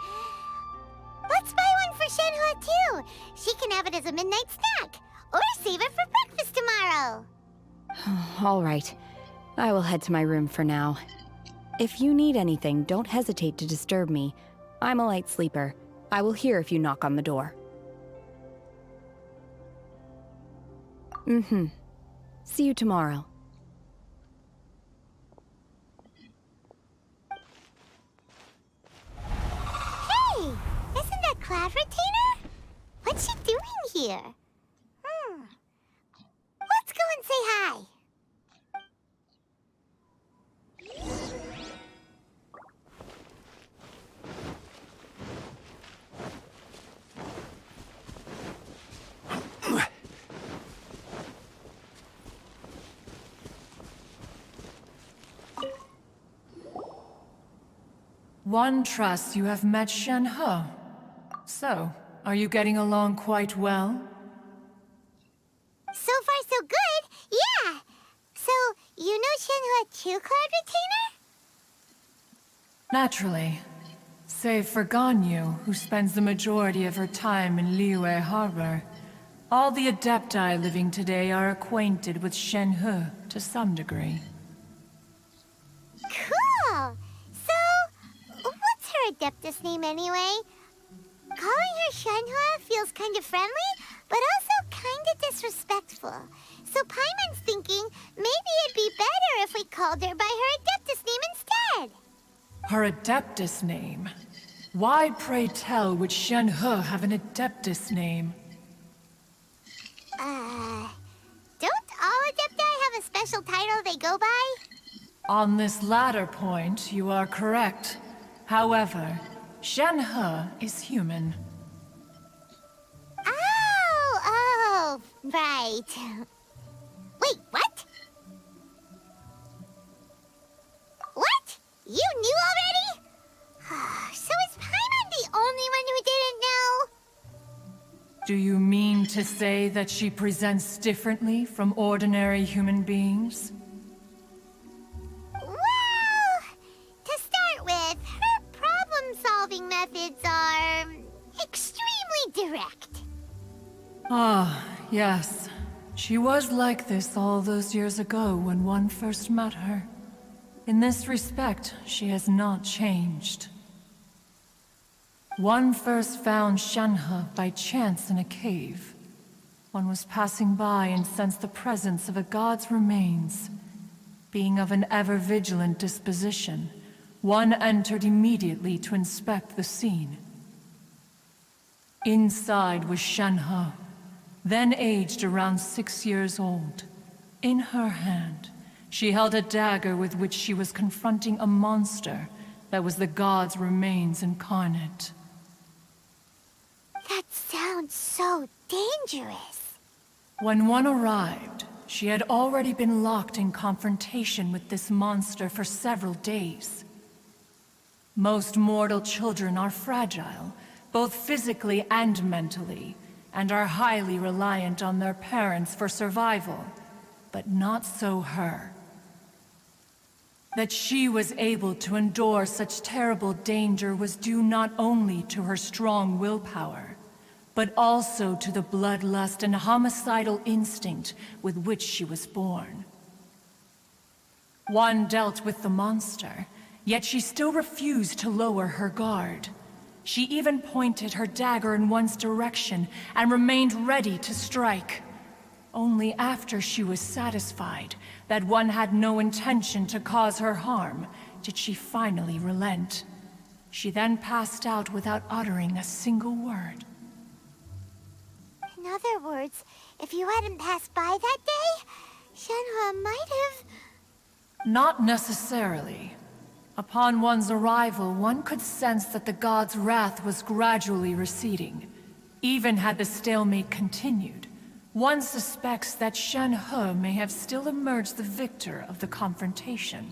Let's buy one for Shenhe too. She can have it as a midnight snack, or save it for breakfast tomorrow. All right. I will head to my room for now. If you need anything, don't hesitate to disturb me. I'm a light sleeper. I will hear if you knock on the door. See you tomorrow. Hey! Isn't that Cloud Retainer? What's she doing here? Let's go and say hi. One trusts you have met Shenhe. So, are you getting along quite well? So far, so good. Yeah. So, you know Shenhe too, Cloud Retainer? Naturally. Save for Ganyu, who spends the majority of her time in Liyue Harbor. All the Adepti living today are acquainted with Shenhe to some degree. Cool. So, what's her Adeptus name anyway? Calling her Shenhe feels kind of friendly, but also kind of disrespectful. So Paimon's thinking maybe it'd be better if we called her by her Adeptus name instead. Her Adeptus name? Why, pray tell, would Shenhe have an Adeptus name? Don't all Adepti have a special title they go by? On this latter point, you are correct. However, Shenhe is human. Oh, right. Wait, what? What? You knew already? So is Paimon the only one who didn't know? Do you mean to say that she presents differently from ordinary human beings? Well, to start with, her problem-solving methods are extremely direct. Ah, yes. She was like this all those years ago when one first met her. In this respect, she has not changed. One first found Shenhe by chance in a cave. One was passing by and sensed the presence of a god's remains. Being of an ever-vigilant disposition, one entered immediately to inspect the scene. Inside was Shenhe, then aged around 6 years old. In her hand, she held a dagger with which she was confronting a monster that was the god's remains incarnate. That sounds so dangerous. When one arrived, she had already been locked in confrontation with this monster for several days. Most mortal children are fragile, both physically and mentally, and are highly reliant on their parents for survival, but not so her. That she was able to endure such terrible danger was due not only to her strong willpower, but also to the bloodlust and homicidal instinct with which she was born. One dealt with the monster, yet she still refused to lower her guard. She even pointed her dagger in one's direction and remained ready to strike. Only after she was satisfied that one had no intention to cause her harm did she finally relent. She then passed out without uttering a single word. In other words, if you hadn't passed by that day, Shenhe might have... Not necessarily. Upon one's arrival, one could sense that the god's wrath was gradually receding. Even had the stalemate continued, one suspects that Shenhe may have still emerged the victor of the confrontation.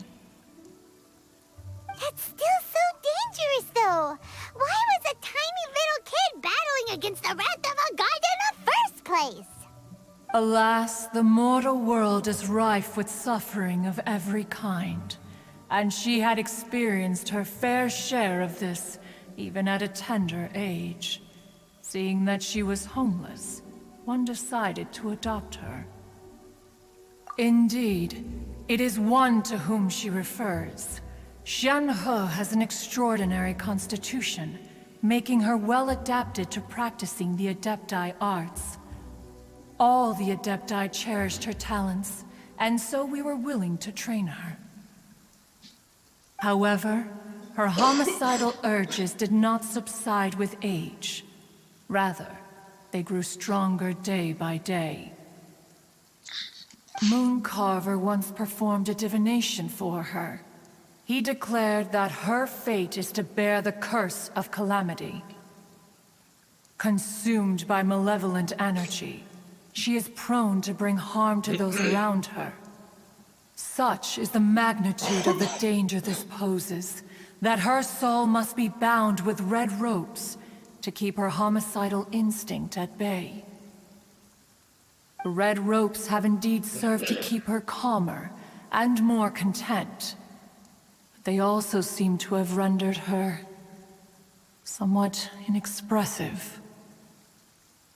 That's still so dangerous, though. Why was a tiny little kid battling against the wrath of a god in the first place? Alas, the mortal world is rife with suffering of every kind, and she had experienced her fair share of this, even at a tender age. Seeing that she was homeless, one decided to adopt her. Indeed, it is one to whom she refers. Shenhe has an extraordinary constitution, making her well adapted to practicing the Adepti arts. All the Adepti cherished her talents, and so we were willing to train her. However, her homicidal urges did not subside with age. Rather, they grew stronger day by day. Mooncarver once performed a divination for her. He declared that her fate is to bear the curse of calamity. Consumed by malevolent energy, she is prone to bring harm to those around her. Such is the magnitude of the danger this poses, that her soul must be bound with red ropes to keep her homicidal instinct at bay. The red ropes have indeed served to keep her calmer and more content. But they also seem to have rendered her somewhat inexpressive.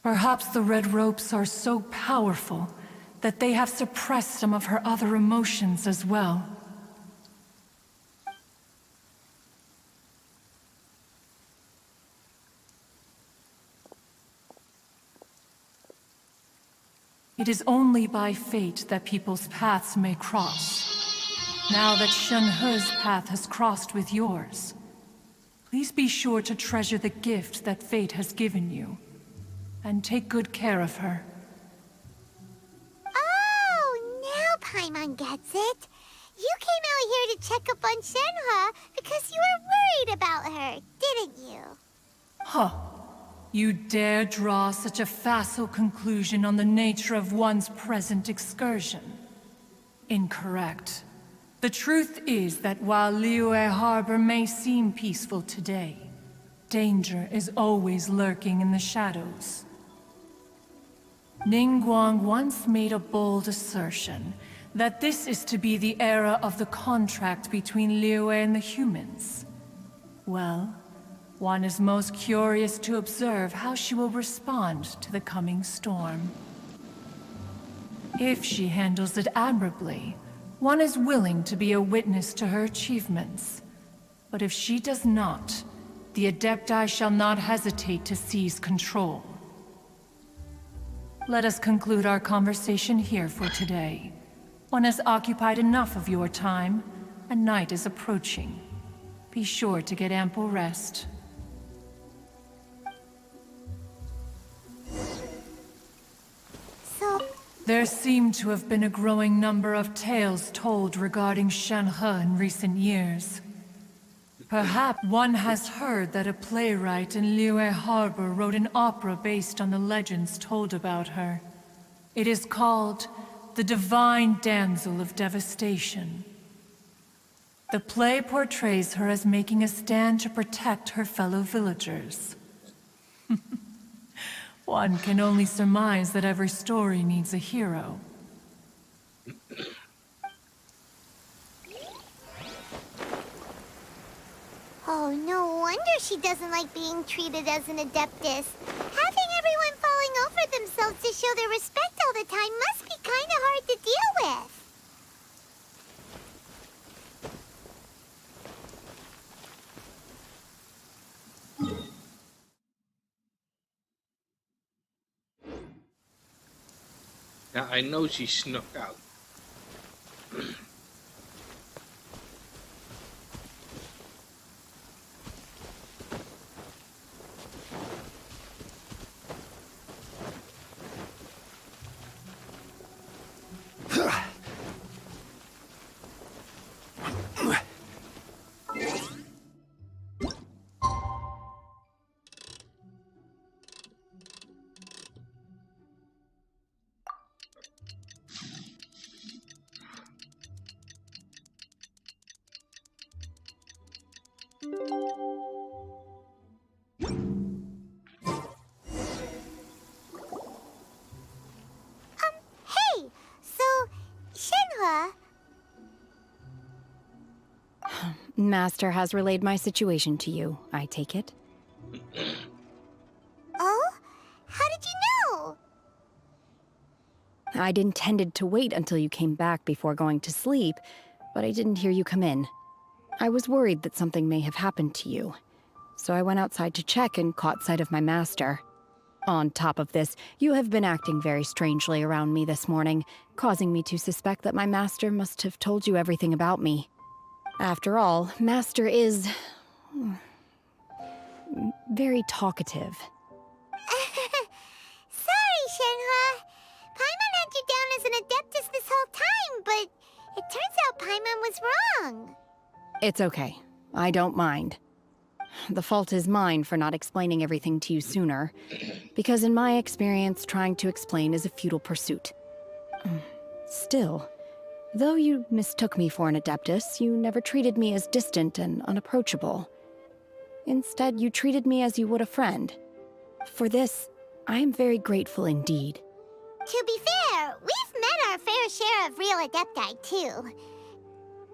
Perhaps the red ropes are so powerful that they have suppressed some of her other emotions as well. It is only by fate that people's paths may cross. Now that Shenhe's path has crossed with yours, please be sure to treasure the gift that fate has given you, and take good care of her. Oh, now Paimon gets it. You came out here to check up on Shenhe because you were worried about her, didn't you? Huh. You dare draw such a facile conclusion on the nature of one's present excursion? Incorrect. The truth is that while Liyue Harbor may seem peaceful today, danger is always lurking in the shadows. Ningguang once made a bold assertion that this is to be the era of the contract between Liyue and the humans. Well, one is most curious to observe how she will respond to the coming storm. If she handles it admirably, one is willing to be a witness to her achievements. But if she does not, the Adepti shall not hesitate to seize control. Let us conclude our conversation here for today. One has occupied enough of your time, and night is approaching. Be sure to get ample rest. There seem to have been a growing number of tales told regarding Shenhe in recent years. Perhaps one has heard that a playwright in Liyue Harbor wrote an opera based on the legends told about her. It is called The Divine Damsel of Devastation. The play portrays her as making a stand to protect her fellow villagers. One can only surmise that every story needs a hero. Oh, no wonder she doesn't like being treated as an adeptus. Having everyone falling over themselves to show their respect all the time must be kind of hard to deal with. Now I know she snuck out. Hey! So, Shenhua... Master has relayed my situation to you, I take it. Oh? How did you know? I'd intended to wait until you came back before going to sleep, but I didn't hear you come in. I was worried that something may have happened to you, so I went outside to check and caught sight of my master. On top of this, you have been acting very strangely around me this morning, causing me to suspect that my master must have told you everything about me. After all, Master is... very talkative. Sorry, Shenhua. Paimon had you down as an Adeptus this whole time, but it turns out Paimon was wrong. It's okay. I don't mind. The fault is mine for not explaining everything to you sooner, because in my experience, trying to explain is a futile pursuit. Still, though you mistook me for an Adeptus, you never treated me as distant and unapproachable. Instead, you treated me as you would a friend. For this, I am very grateful indeed. To be fair, we've met our fair share of real Adepti, too.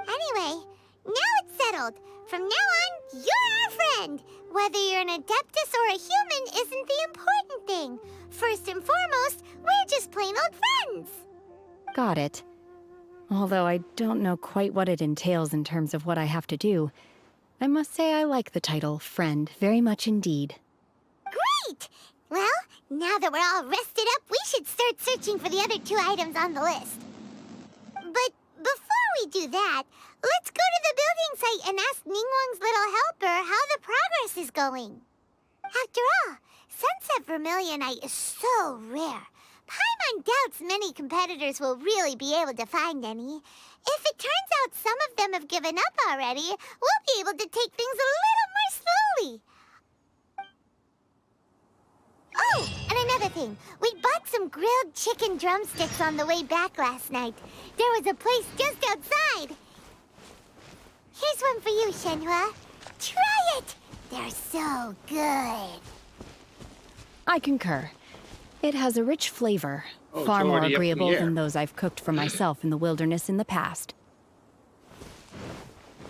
Anyway, now it's settled. From now on, you're our friend. Whether you're an Adeptus or a human isn't the important thing. First and foremost, we're just plain old friends. Got it. Although I don't know quite what it entails in terms of what I have to do, I must say I like the title Friend very much indeed. Great! Well, now that we're all rested up, we should start searching for the other 2 items on the list. But before we do that, let's go to the building site and ask Ningguang's little helper how the progress is going. After all, Sunset Vermilionite is so rare. Paimon doubts many competitors will really be able to find any. If it turns out some of them have given up already, we'll be able to take things a little more slowly. Oh, and another thing. We bought some grilled chicken drumsticks on the way back last night. There was a place just outside. Here's one for you, Shenhua. Try it! They're so good. I concur. It has a rich flavor, Oh, far it's more already up in the agreeable air. than those I've cooked for myself in the wilderness in the past.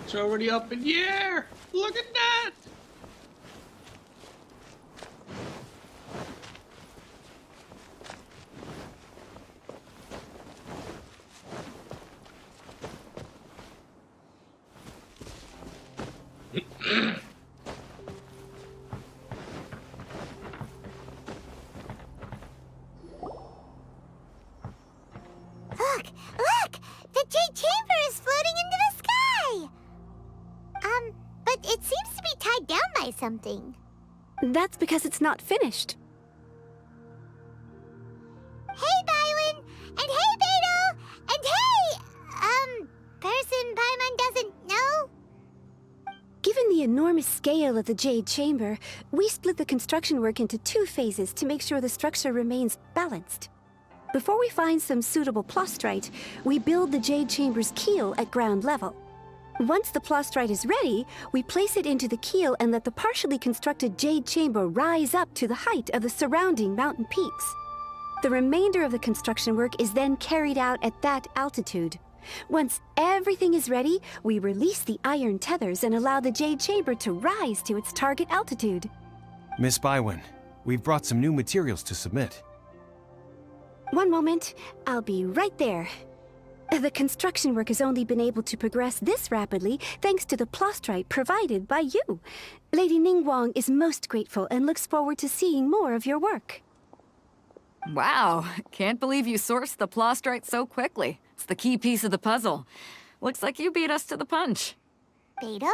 It's already up in the air! Look at that! Look! The Jade Chamber is floating into the sky! But it seems to be tied down by something. That's because it's not finished. Hey, Bywin! And hey, Beto! And hey, person Paimon doesn't know? Given the enormous scale of the Jade Chamber, we split the construction work into 2 phases to make sure the structure remains balanced. Before we find some suitable plastrite, we build the Jade Chamber's keel at ground level. Once the plastrite is ready, we place it into the keel and let the partially constructed Jade Chamber rise up to the height of the surrounding mountain peaks. The remainder of the construction work is then carried out at that altitude. Once everything is ready, we release the iron tethers and allow the Jade Chamber to rise to its target altitude. Miss Bywin, we've brought some new materials to submit. One moment, I'll be right there. The construction work has only been able to progress this rapidly thanks to the plastrite provided by you. Lady Ningguang is most grateful and looks forward to seeing more of your work. Wow, can't believe you sourced the Plostrite so quickly. It's the key piece of the puzzle. Looks like you beat us to the punch. Beto,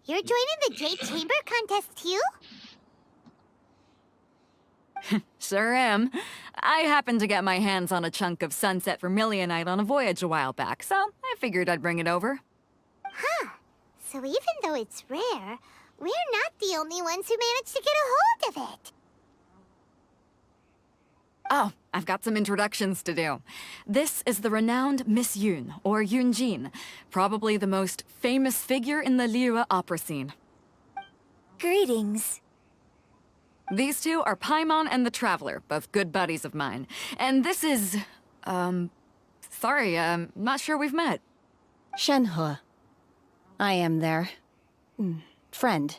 you're joining the Jade Chamber contest too? Sure am. I happened to get my hands on a chunk of sunset vermilionite on a voyage a while back, so I figured I'd bring it over. Huh. So even though it's rare, we're not the only ones who managed to get a hold of it. Oh, I've got some introductions to do. This is the renowned Miss Yoon, or Yoonjin, probably the most famous figure in the Liyue opera scene. Greetings. These two are Paimon and the Traveler, both good buddies of mine. And this is... sorry, not sure we've met. Shenhe. I am their... friend.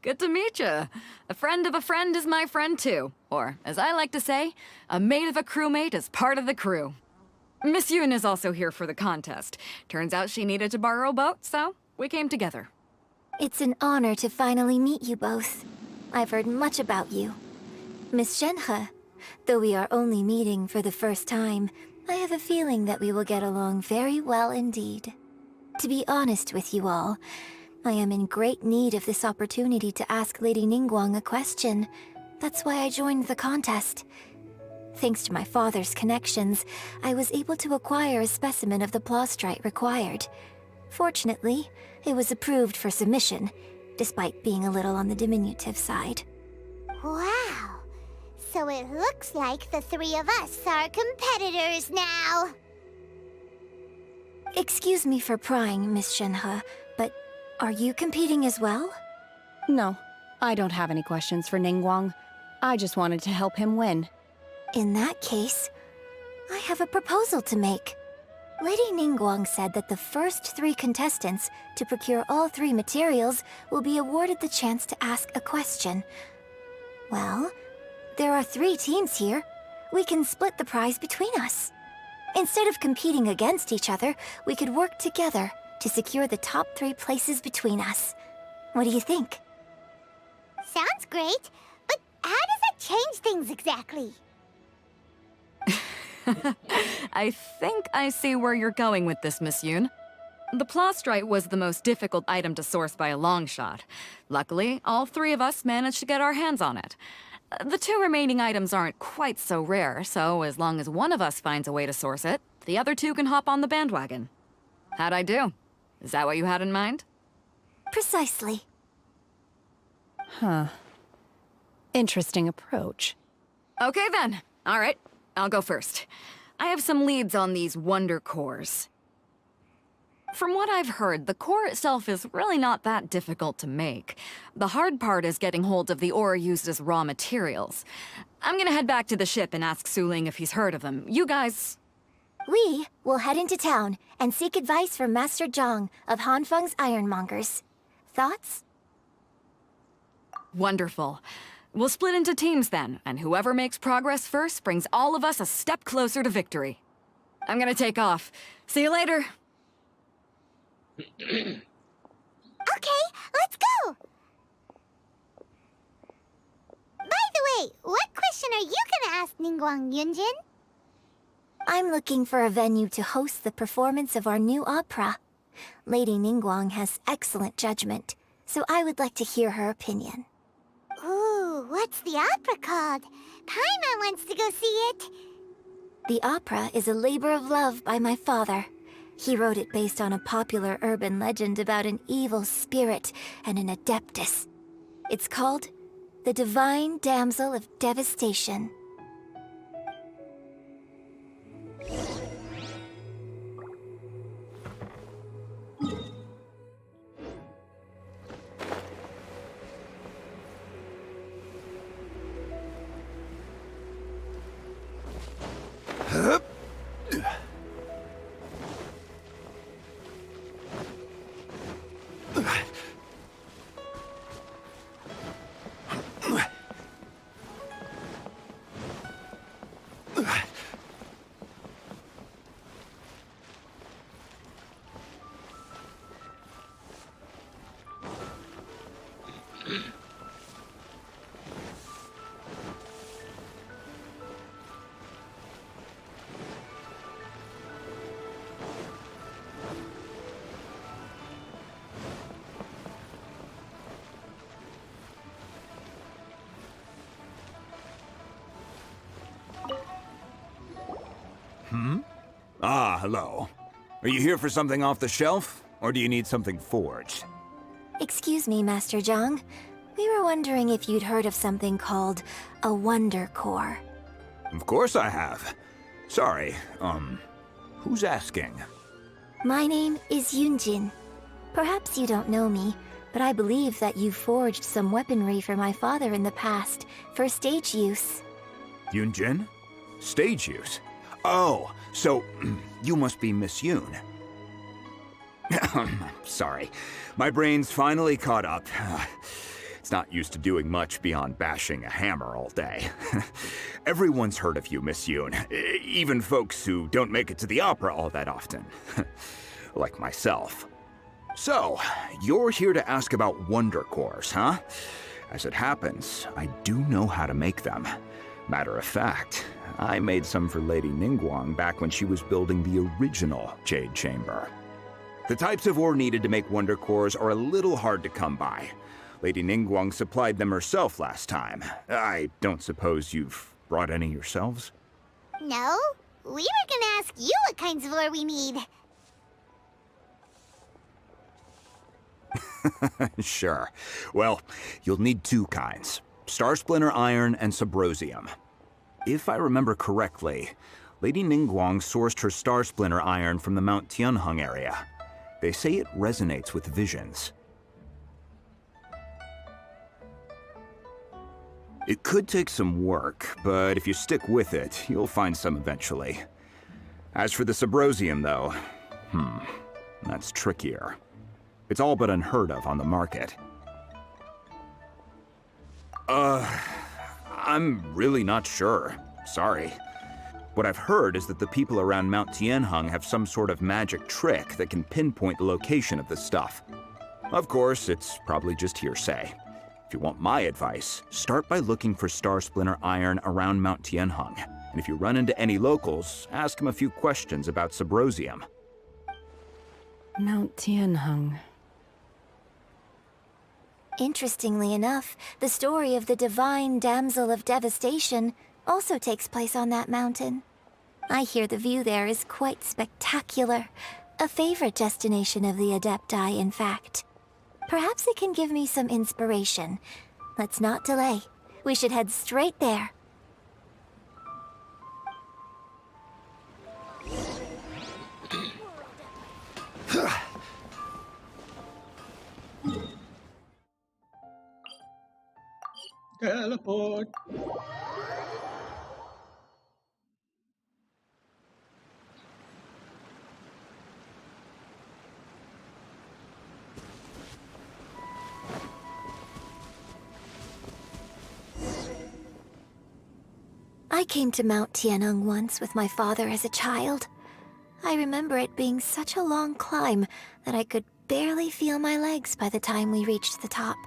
Good to meet you. A friend of a friend is my friend too. Or, as I like to say, a mate of a crewmate is part of the crew. Miss Yoon is also here for the contest. Turns out she needed to borrow a boat, so we came together. It's an honor to finally meet you both. I've heard much about you. Miss Shenhe, though we are only meeting for the first time, I have a feeling that we will get along very well indeed. To be honest with you all, I am in great need of this opportunity to ask Lady Ningguang a question. That's why I joined the contest. Thanks to my father's connections, I was able to acquire a specimen of the Plostrite required. Fortunately, it was approved for submission, despite being a little on the diminutive side. Wow! So it looks like the three of us are competitors now! Excuse me for prying, Miss Shenhe, but are you competing as well? No, I don't have any questions for Ningguang. I just wanted to help him win. In that case, I have a proposal to make. Lady Ningguang said that the first 3 contestants to procure all 3 materials will be awarded the chance to ask a question. Well, there are 3 teams here. We can split the prize between us. Instead of competing against each other, we could work together to secure the top 3 places between us. What do you think? Sounds great, but how does it change things exactly? I think I see where you're going with this, Miss Yoon. The Plostrite was the most difficult item to source by a long shot. Luckily, all 3 of us managed to get our hands on it. The 2 remaining items aren't quite so rare, so as long as one of us finds a way to source it, the other 2 can hop on the bandwagon. How'd I do? Is that what you had in mind? Precisely. Huh. Interesting approach. Okay then. All right. I'll go first. I have some leads on these wonder cores. From what I've heard, the core itself is really not that difficult to make. The hard part is getting hold of the ore used as raw materials. I'm gonna head back to the ship and ask Suling if he's heard of them. You guys... We will head into town and seek advice from Master Zhang of Hanfeng's Ironmongers. Thoughts? Wonderful. We'll split into teams then, and whoever makes progress first brings all of us a step closer to victory. I'm gonna take off. See you later. Okay, let's go! By the way, what question are you gonna ask Ningguang Yunjin? I'm looking for a venue to host the performance of our new opera. Lady Ningguang has excellent judgment, so I would like to hear her opinion. Ooh, what's the opera called? Paimon wants to go see it. The opera is a labor of love by my father. He wrote it based on a popular urban legend about an evil spirit and an adeptus. It's called The Divine Damsel of Devastation. hello. Are you here for something off the shelf, or do you need something forged? Excuse me, Master Zhang. We were wondering if you'd heard of something called a Wonder Core. Of course I have. Sorry, who's asking? My name is Yunjin. Perhaps you don't know me, but I believe that you forged some weaponry for my father in the past, for stage use. Yunjin? Stage use? Oh, so you must be Miss Yoon. Sorry, my brain's finally caught up. It's not used to doing much beyond bashing a hammer all day. Everyone's heard of you, Miss Yoon, even folks who don't make it to the opera all that often. Like myself. So, you're here to ask about Wonder Cores, huh? As it happens, I do know how to make them. Matter of fact, I made some for Lady Ningguang back when she was building the original Jade Chamber. The types of ore needed to make Wonder Cores are a little hard to come by. Lady Ningguang supplied them herself last time. I don't suppose you've brought any yourselves? No, we were gonna ask you what kinds of ore we need. Sure. Well, you'll need two kinds. Star Splinter Iron and Subrosium. If I remember correctly, Lady Ningguang sourced her Star Splinter Iron from the Mount Tianheng area. They say it resonates with visions. It could take some work, but if you stick with it, you'll find some eventually. As for the Subrosium, though, that's trickier. It's all but unheard of on the market. I'm really not sure. Sorry. What I've heard is that the people around Mount Tianheng have some sort of magic trick that can pinpoint the location of the stuff. Of course, it's probably just hearsay. If you want my advice, start by looking for Star Splinter Iron around Mount Tianheng. And if you run into any locals, ask them a few questions about Subrosium. Mount Tianheng. Interestingly enough, the story of the divine damsel of devastation also takes place on that mountain. I hear the view there is quite spectacular. A favorite destination of the Adepti, in fact. Perhaps it can give me some inspiration. Let's not delay. We should head straight there. Teleport. I came to Mount Tianheng once with my father as a child. I remember it being such a long climb that I could barely feel my legs by the time we reached the top.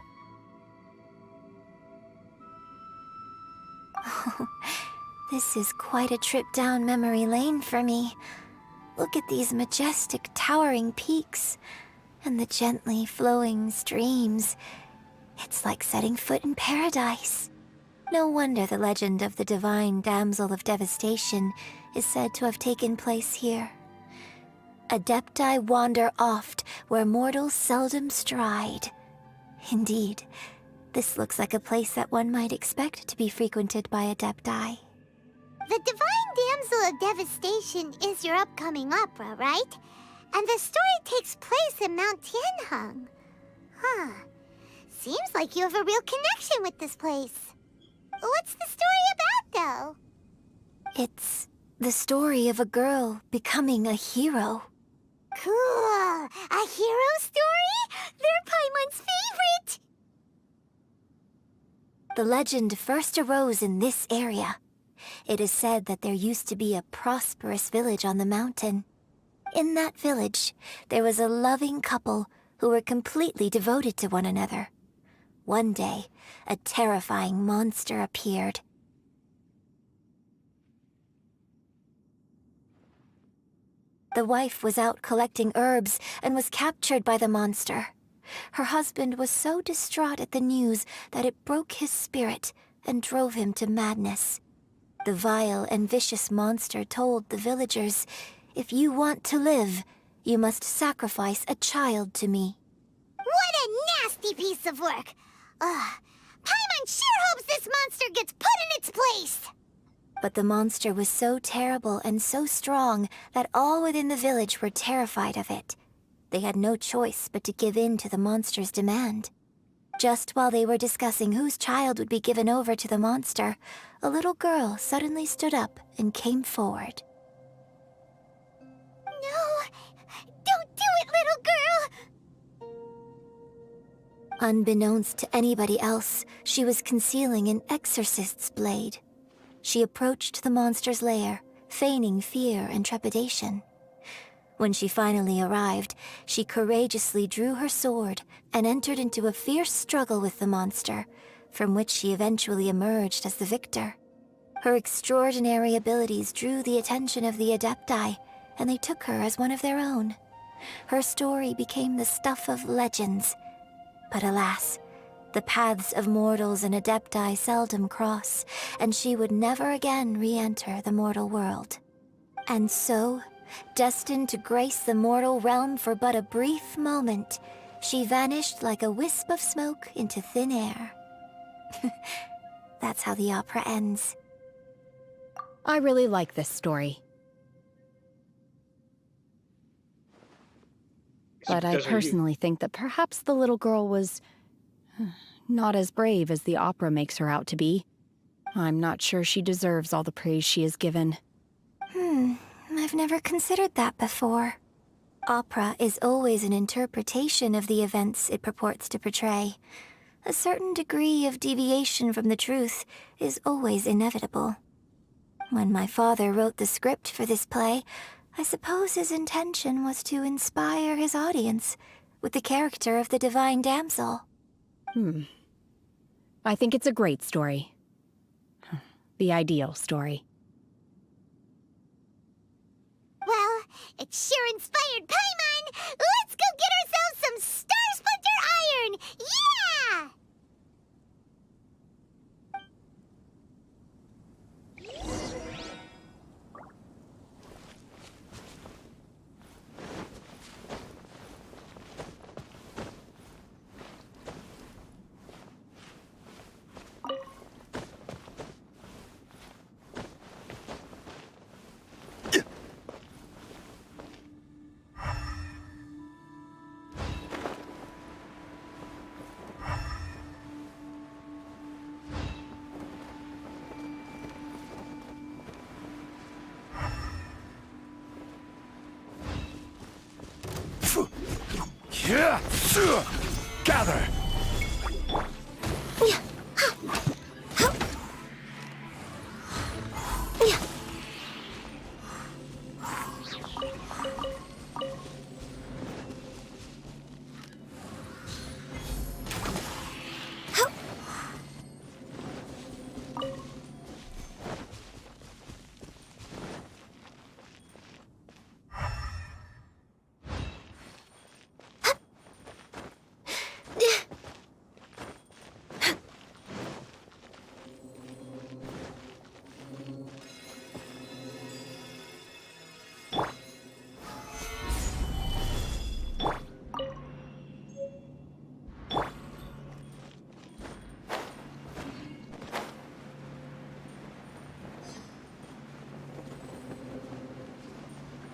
Oh, this is quite a trip down memory lane for me. Look at these majestic, towering peaks, and the gently flowing streams. It's like setting foot in paradise. No wonder the legend of the divine damsel of devastation is said to have taken place here. Adepti wander oft where mortals seldom stride. Indeed, this looks like a place that one might expect to be frequented by Adepti. The Divine Damsel of Devastation is your upcoming opera, right? And the story takes place in Mount Tianheng. Huh. Seems like you have a real connection with this place. What's the story about, though? It's the story of a girl becoming a hero. Cool! A hero story? They're Paimon's favorite! The legend first arose in this area. It is said that there used to be a prosperous village on the mountain. In that village, there was a loving couple who were completely devoted to one another. One day, a terrifying monster appeared. The wife was out collecting herbs and was captured by the monster. Her husband was so distraught at the news that it broke his spirit and drove him to madness. The vile and vicious monster told the villagers If you want to live, you must sacrifice a child to me. What a nasty piece of work! Paimon sure hopes this monster gets put in its place! But the monster was so terrible and so strong that all within the village were terrified of it. They had no choice but to give in to the monster's demand. Just while they were discussing whose child would be given over to the monster, a little girl suddenly stood up and came forward. No! Don't do it, little girl! Unbeknownst to anybody else, she was concealing an exorcist's blade. She approached the monster's lair, feigning fear and trepidation. When she finally arrived, she courageously drew her sword and entered into a fierce struggle with the monster, from which she eventually emerged as the victor. Her extraordinary abilities drew the attention of the Adepti, and they took her as one of their own. Her story became the stuff of legends. But alas, the paths of mortals and Adepti seldom cross, and she would never again re-enter the mortal world. And so, destined to grace the mortal realm for but a brief moment, she vanished like a wisp of smoke into thin air. That's how the opera ends. I really like this story. But I personally think that perhaps the little girl was not as brave as the opera makes her out to be. I'm not sure she deserves all the praise she is given. I've never considered that before. Opera is always an interpretation of the events it purports to portray. A certain degree of deviation from the truth is always inevitable. When my father wrote the script for this play, I suppose his intention was to inspire his audience with the character of the divine damsel. I think it's a great story. The ideal story. Well, it sure inspired Paimon! Let's go get ourselves some Star Splinter Iron! Yeah! Gather!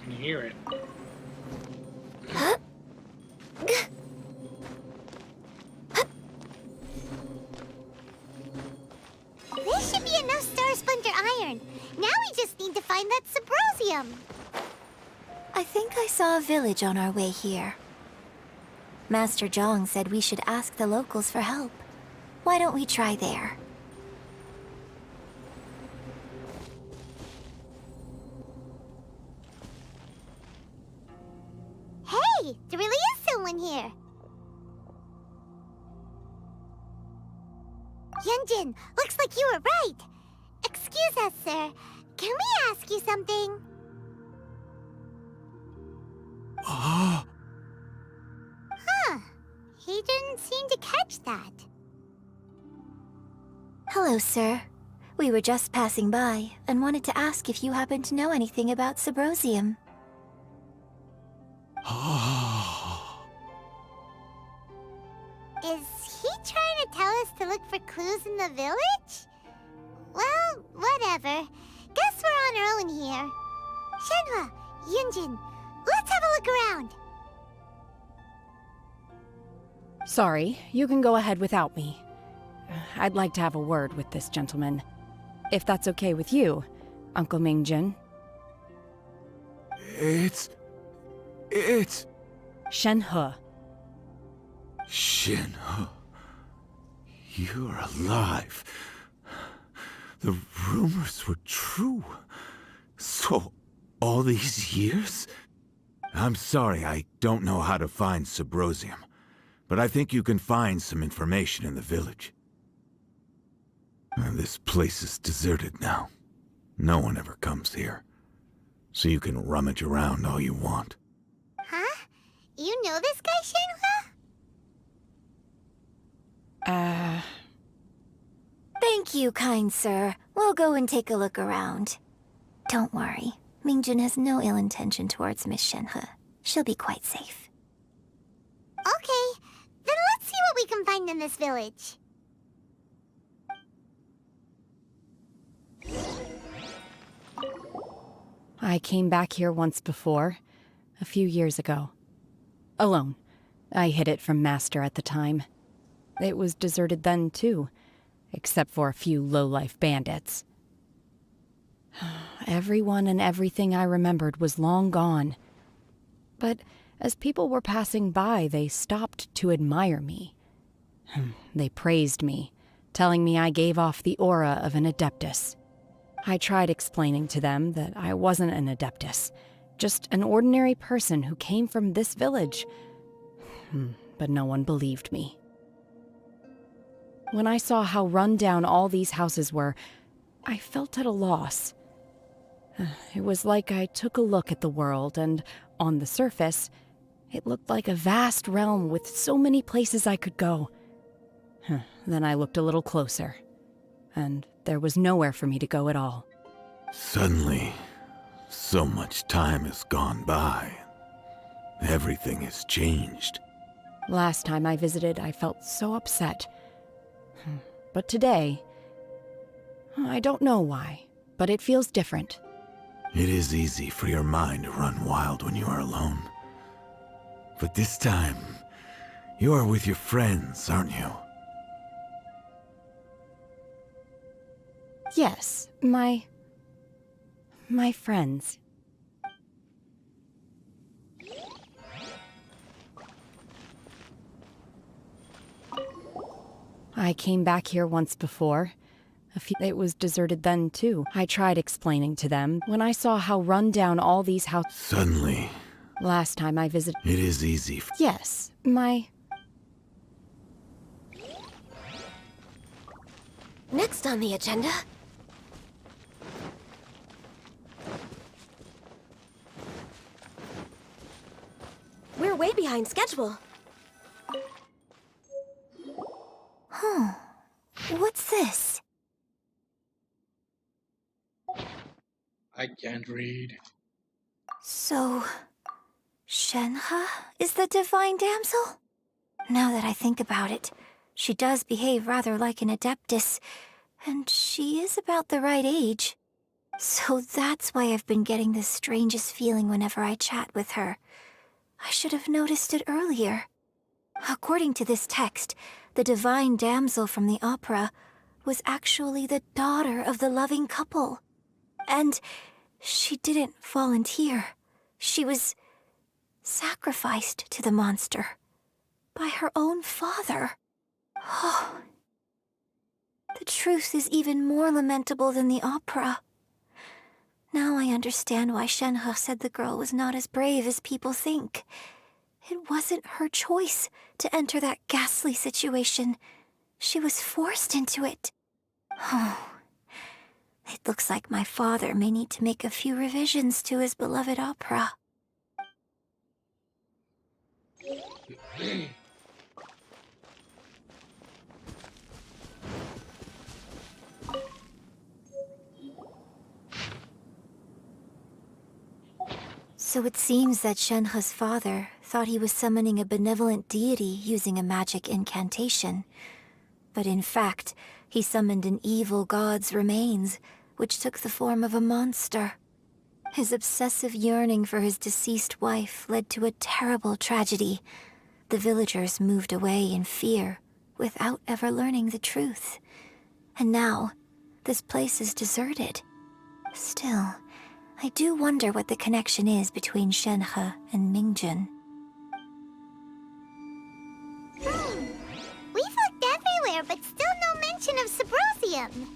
I can hear it. This should be enough Star Splinter Iron. Now we just need to find that Subrosium. I think I saw a village on our way here. Master Zhang said we should ask the locals for help. Why don't we try there? Hey, there really is someone here. Yunjin, looks like you were right. Excuse us, sir. Can we ask you something? Huh. He didn't seem to catch that. Hello, sir. We were just passing by and wanted to ask if you happen to know anything about Subrosium. Is he trying to tell us to look for clues in the village? Well, whatever. Guess we're on our own here. Shenhua, Yunjin, let's have a look around. Sorry, you can go ahead without me. I'd like to have a word with this gentleman. If that's okay with you, Uncle Mingjin. It's... Shenhe. Shenhe. You're alive. The rumors were true. So, all these years? I'm sorry, I don't know how to find Subrosium, but I think you can find some information in the village. This place is deserted now. No one ever comes here. So you can rummage around all you want. Huh? You know this guy, Shenhua? Thank you, kind sir. We'll go and take a look around. Don't worry. Mingjin has no ill intention towards Miss Shenhe. She'll be quite safe. Okay, then let's see what we can find in this village. I came back here once before, a few years ago. Alone. I hid it from Master at the time. It was deserted then, too, except for a few low-life bandits. Everyone and everything I remembered was long gone. But as people were passing by, they stopped to admire me. They praised me, telling me I gave off the aura of an Adeptus. I tried explaining to them that I wasn't an Adeptus, just an ordinary person who came from this village. But no one believed me. When I saw how run down all these houses were, I felt at a loss. It was like I took a look at the world, and on the surface, it looked like a vast realm with so many places I could go. Then I looked a little closer, and there was nowhere for me to go at all. Suddenly, so much time has gone by. Everything has changed. Last time I visited, I felt so upset. But today, I don't know why, but it feels different. It is easy for your mind to run wild when you are alone. But this time, you are with your friends, aren't you? Yes, my friends. I came back here once before. It was deserted then, too. I tried explaining to them when I saw how run down all these houses. Suddenly. Last time I visited. It is easy. Yes, Next on the agenda... We're way behind schedule. Huh. What's this? I can't read. So... Shenhe is the divine damsel? Now that I think about it, she does behave rather like an Adeptus, and she is about the right age. So that's why I've been getting the strangest feeling whenever I chat with her. I should have noticed it earlier. According to this text, the divine damsel from the opera was actually the daughter of the loving couple. And she didn't volunteer. She was sacrificed to the monster by her own father. Oh, the truth is even more lamentable than the opera. Now I understand why Shenhe said the girl was not as brave as people think. It wasn't her choice to enter that ghastly situation. She was forced into it. Oh, it looks like my father may need to make a few revisions to his beloved opera. So it seems that Shenhe's father thought he was summoning a benevolent deity using a magic incantation. But in fact, he summoned an evil god's remains, which took the form of a monster. His obsessive yearning for his deceased wife led to a terrible tragedy. The villagers moved away in fear, without ever learning the truth. And now, this place is deserted. Still, I do wonder what the connection is between Shenhe and Mingjun. We've looked everywhere, but still no mention of Sabrosium.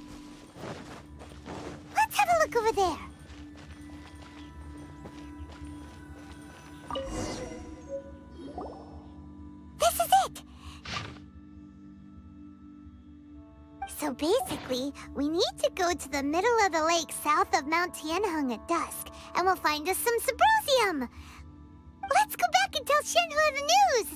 Let's have a look over there. This is it! So basically, we need to go to the middle of the lake south of Mount Tianheng at dusk, and we'll find us some Sabrosium! Let's go back and tell Shenhe the news!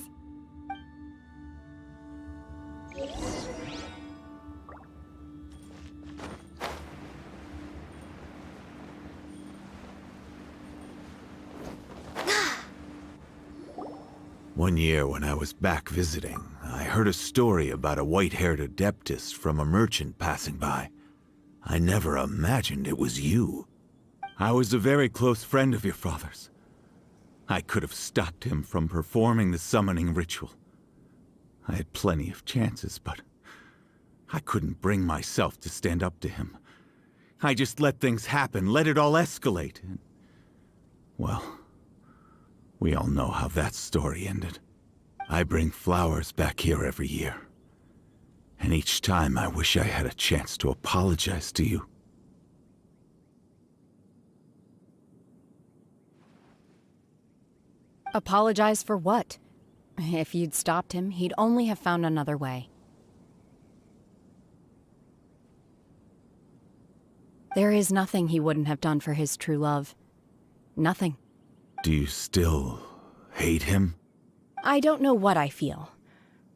One year when I was back visiting, I heard a story about a white-haired adeptus from a merchant passing by. I never imagined it was you. I was a very close friend of your father's. I could have stopped him from performing the summoning ritual. I had plenty of chances, but I couldn't bring myself to stand up to him. I just let things happen, let it all escalate. And, well, we all know how that story ended. I bring flowers back here every year. And each time I wish I had a chance to apologize to you. Apologize for what? If you'd stopped him, he'd only have found another way. There is nothing he wouldn't have done for his true love. Nothing. Do you still hate him? I don't know what I feel.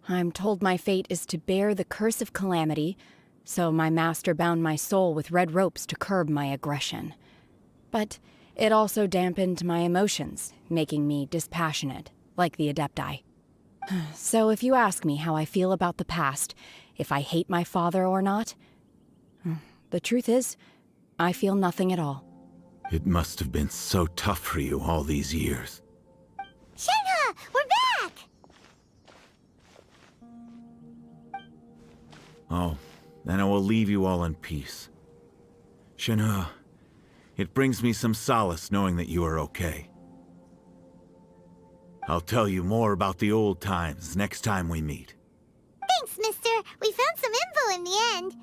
I'm told my fate is to bear the curse of calamity, so my master bound my soul with red ropes to curb my aggression. But it also dampened my emotions, making me dispassionate, like the Adepti. So if you ask me how I feel about the past, if I hate my father or not, the truth is, I feel nothing at all. It must have been so tough for you all these years. Shenhe, we're back! Oh, then I will leave you all in peace. Shenhe, it brings me some solace knowing that you are okay. I'll tell you more about the old times next time we meet. Thanks, mister. We found some info in the end.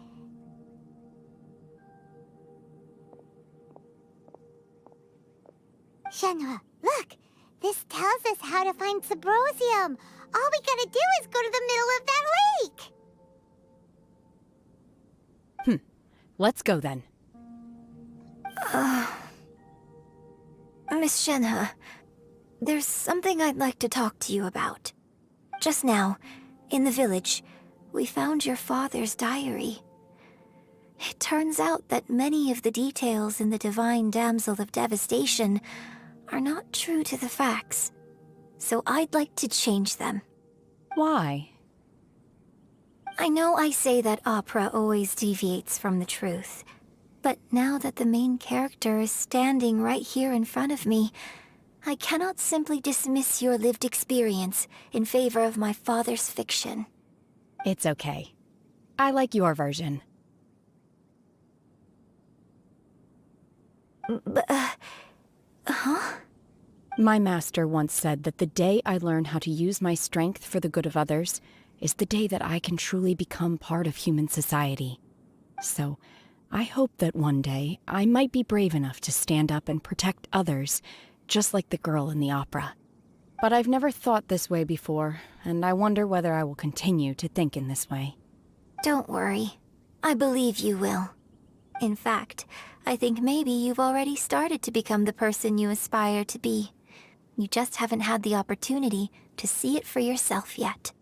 Shenhe, look! This tells us how to find Sabrosium. All we gotta do is go to the middle of that lake! Let's go then. Miss Shenhe, there's something I'd like to talk to you about. Just now, in the village, we found your father's diary. It turns out that many of the details in the Divine Damsel of Devastation are not true to the facts, so I'd like to change them. Why? I know I say that opera always deviates from the truth, but now that the main character is standing right here in front of me, I cannot simply dismiss your lived experience in favor of my father's fiction. It's okay. I like your version. Huh? My master once said that the day I learn how to use my strength for the good of others is the day that I can truly become part of human society. So, I hope that one day I might be brave enough to stand up and protect others, just like the girl in the opera. But I've never thought this way before, and I wonder whether I will continue to think in this way. Don't worry. I believe you will. In fact, I think maybe you've already started to become the person you aspire to be. You just haven't had the opportunity to see it for yourself yet.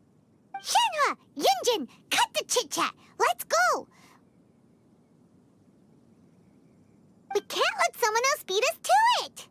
Shenhe! Yunjin! Cut the chit-chat! Let's go! We can't let someone else beat us to it!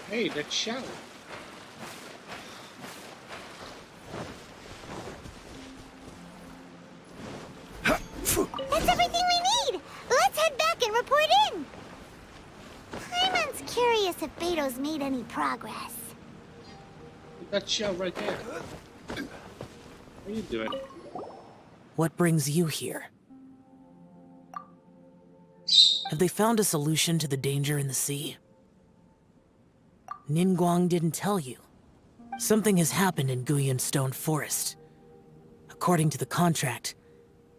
Hey, that's Shao. That's everything we need! Let's head back and report in! Paimon's curious if Beto's made any progress. That's Shao right there. What are you doing? What brings you here? Have they found a solution to the danger in the sea? Ningguang didn't tell you. Something has happened in Guyan Stone Forest. According to the contract,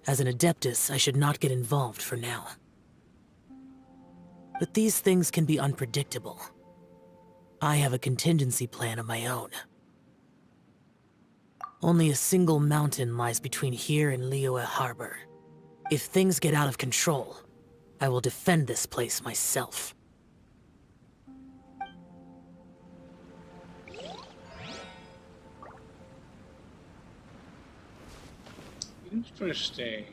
as an Adeptus, I should not get involved for now. But these things can be unpredictable. I have a contingency plan of my own. Only a single mountain lies between here and Liyue Harbor. If things get out of control, I will defend this place myself. Interesting.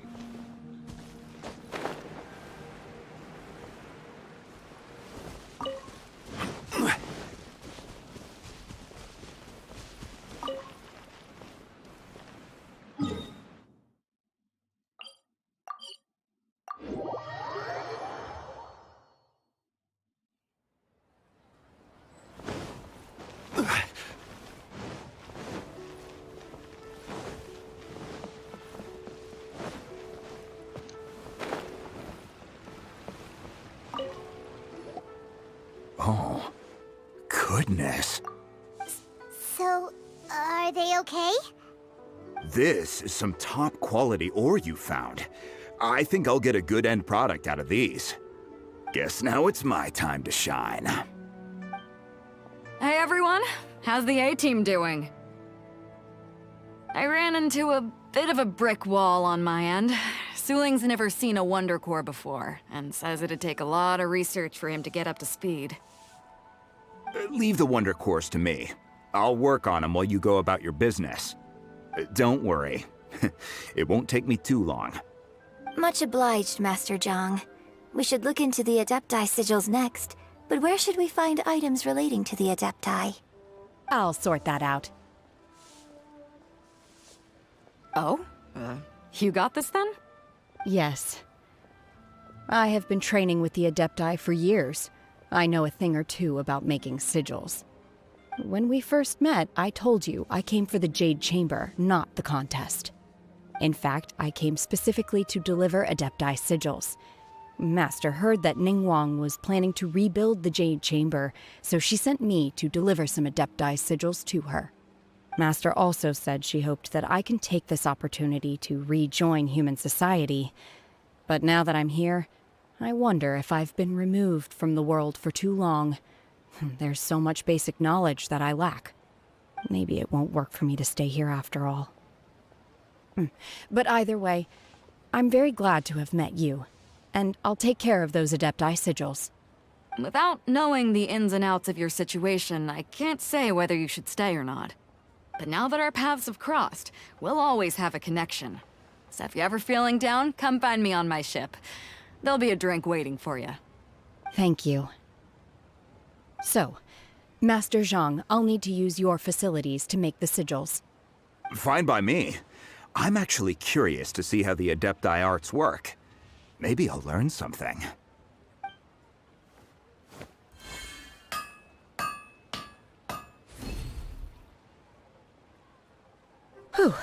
Oh, goodness. So, are they okay? This is some top quality ore you found. I think I'll get a good end product out of these. Guess now it's my time to shine. Hey everyone, how's the A-team doing? I ran into a bit of a brick wall on my end. Suling's never seen a Wonder Core before, and says it'd take a lot of research for him to get up to speed. Leave the Wonder Cores to me. I'll work on them while you go about your business. Don't worry. It won't take me too long. Much obliged, Master Zhang. We should look into the Adepti sigils next, but where should we find items relating to the Adepti? I'll sort that out. Oh? You got this then? Yes. I have been training with the Adepti for years. I know a thing or two about making sigils. When we first met, I told you I came for the Jade Chamber, not the contest. In fact, I came specifically to deliver Adepti sigils. Master heard that Ningguang was planning to rebuild the Jade Chamber, so she sent me to deliver some Adepti sigils to her. Master also said she hoped that I can take this opportunity to rejoin human society. But now that I'm here, I wonder if I've been removed from the world for too long. There's so much basic knowledge that I lack. Maybe it won't work for me to stay here after all. But either way, I'm very glad to have met you, and I'll take care of those Adepti sigils. Without knowing the ins and outs of your situation, I can't say whether you should stay or not. But now that our paths have crossed, we'll always have a connection. So if you're ever feeling down, come find me on my ship. There'll be a drink waiting for you. Thank you. So, Master Zhang, I'll need to use your facilities to make the sigils. Fine by me. I'm actually curious to see how the Adepti arts work. Maybe I'll learn something. Whew.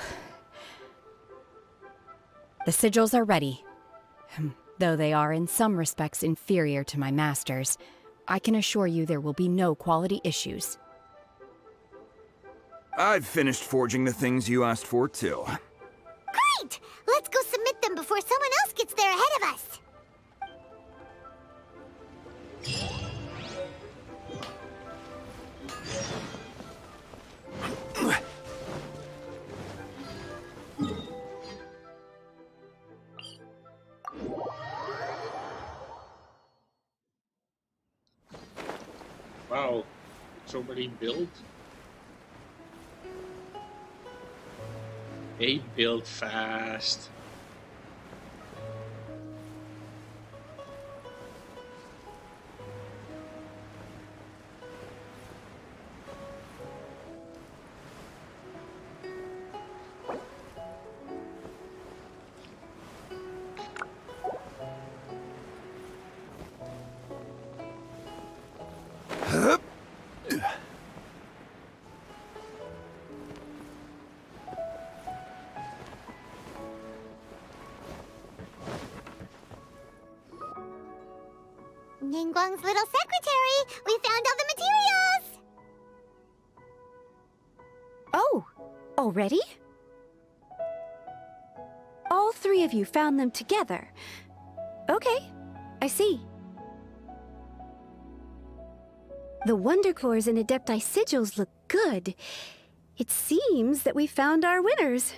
The sigils are ready. Though they are in some respects inferior to my master's, I can assure you there will be no quality issues. I've finished forging the things you asked for, too. Great! Let's go submit them before someone else gets there ahead of us. Wow, it's already built. They build fast. Ningguang's little secretary! We found all the materials! Oh, already? All three of you found them together. Okay, I see. The Wonder Cores and Adepti sigils look good. It seems that we found our winners.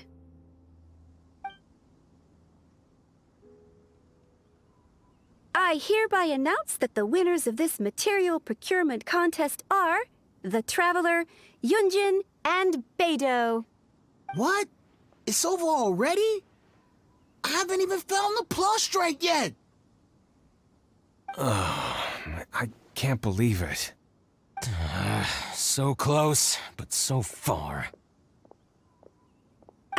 I hereby announce that the winners of this material procurement contest are the Traveler, Yunjin, and Beidou. What? It's over already? I haven't even found the Plustrite yet! I can't believe it. So close, but so far.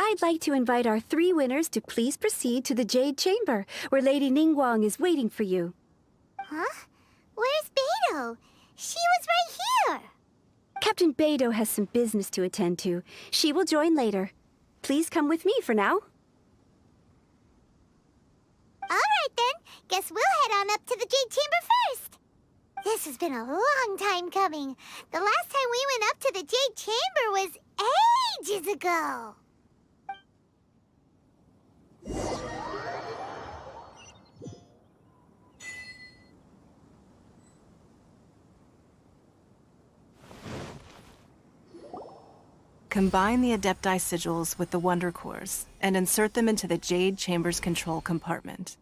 I'd like to invite our three winners to please proceed to the Jade Chamber, where Lady Ningguang is waiting for you. Huh? Where's Beidou? She was right here! Captain Beidou has some business to attend to. She will join later. Please come with me for now. Alright then, guess we'll head on up to the Jade Chamber first. This has been a long time coming. The last time we went up to the Jade Chamber was ages ago. Combine the Adepti sigils with the Wonder Cores and insert them into the Jade Chamber's control compartment.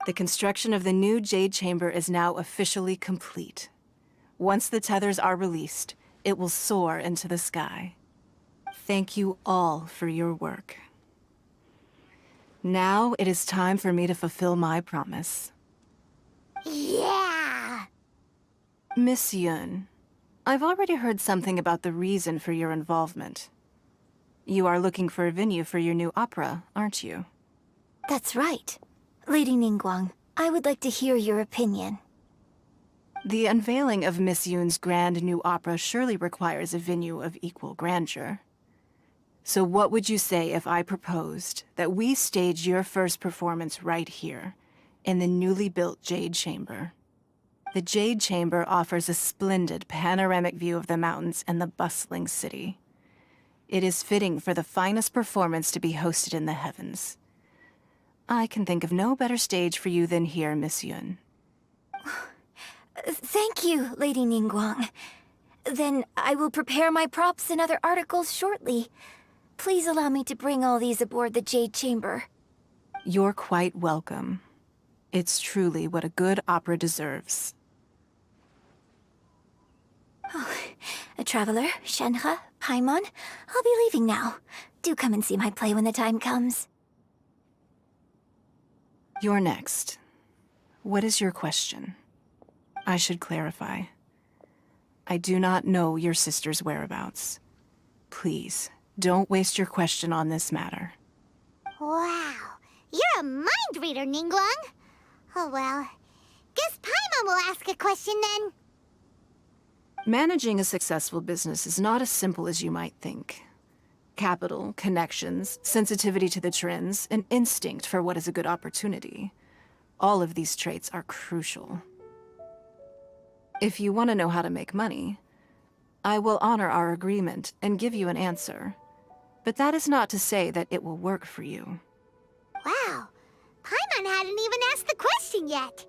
The construction of the new Jade Chamber is now officially complete. Once the tethers are released, it will soar into the sky. Thank you all for your work. Now it is time for me to fulfill my promise. Yeah! Miss Yun, I've already heard something about the reason for your involvement. You are looking for a venue for your new opera, aren't you? That's right. Lady Ningguang, I would like to hear your opinion. The unveiling of Miss Yun's grand new opera surely requires a venue of equal grandeur. So what would you say if I proposed that we stage your first performance right here, in the newly built Jade Chamber? The Jade Chamber offers a splendid panoramic view of the mountains and the bustling city. It is fitting for the finest performance to be hosted in the heavens. I can think of no better stage for you than here, Miss Yun. Thank you, Lady Ningguang. Then I will prepare my props and other articles shortly. Please allow me to bring all these aboard the Jade Chamber. You're quite welcome. It's truly what a good opera deserves. Oh, a traveler, Shenhe, Paimon, I'll be leaving now. Do come and see my play when the time comes. You're next. What is your question? I should clarify. I do not know your sister's whereabouts. Please, don't waste your question on this matter. Wow, you're a mind reader, Ningguang. Oh well, guess Paimon will ask a question then. Managing a successful business is not as simple as you might think. Capital, connections, sensitivity to the trends, and instinct for what is a good opportunity. All of these traits are crucial. If you want to know how to make money, I will honor our agreement and give you an answer. But that is not to say that it will work for you. Wow, Paimon hadn't even asked the question yet.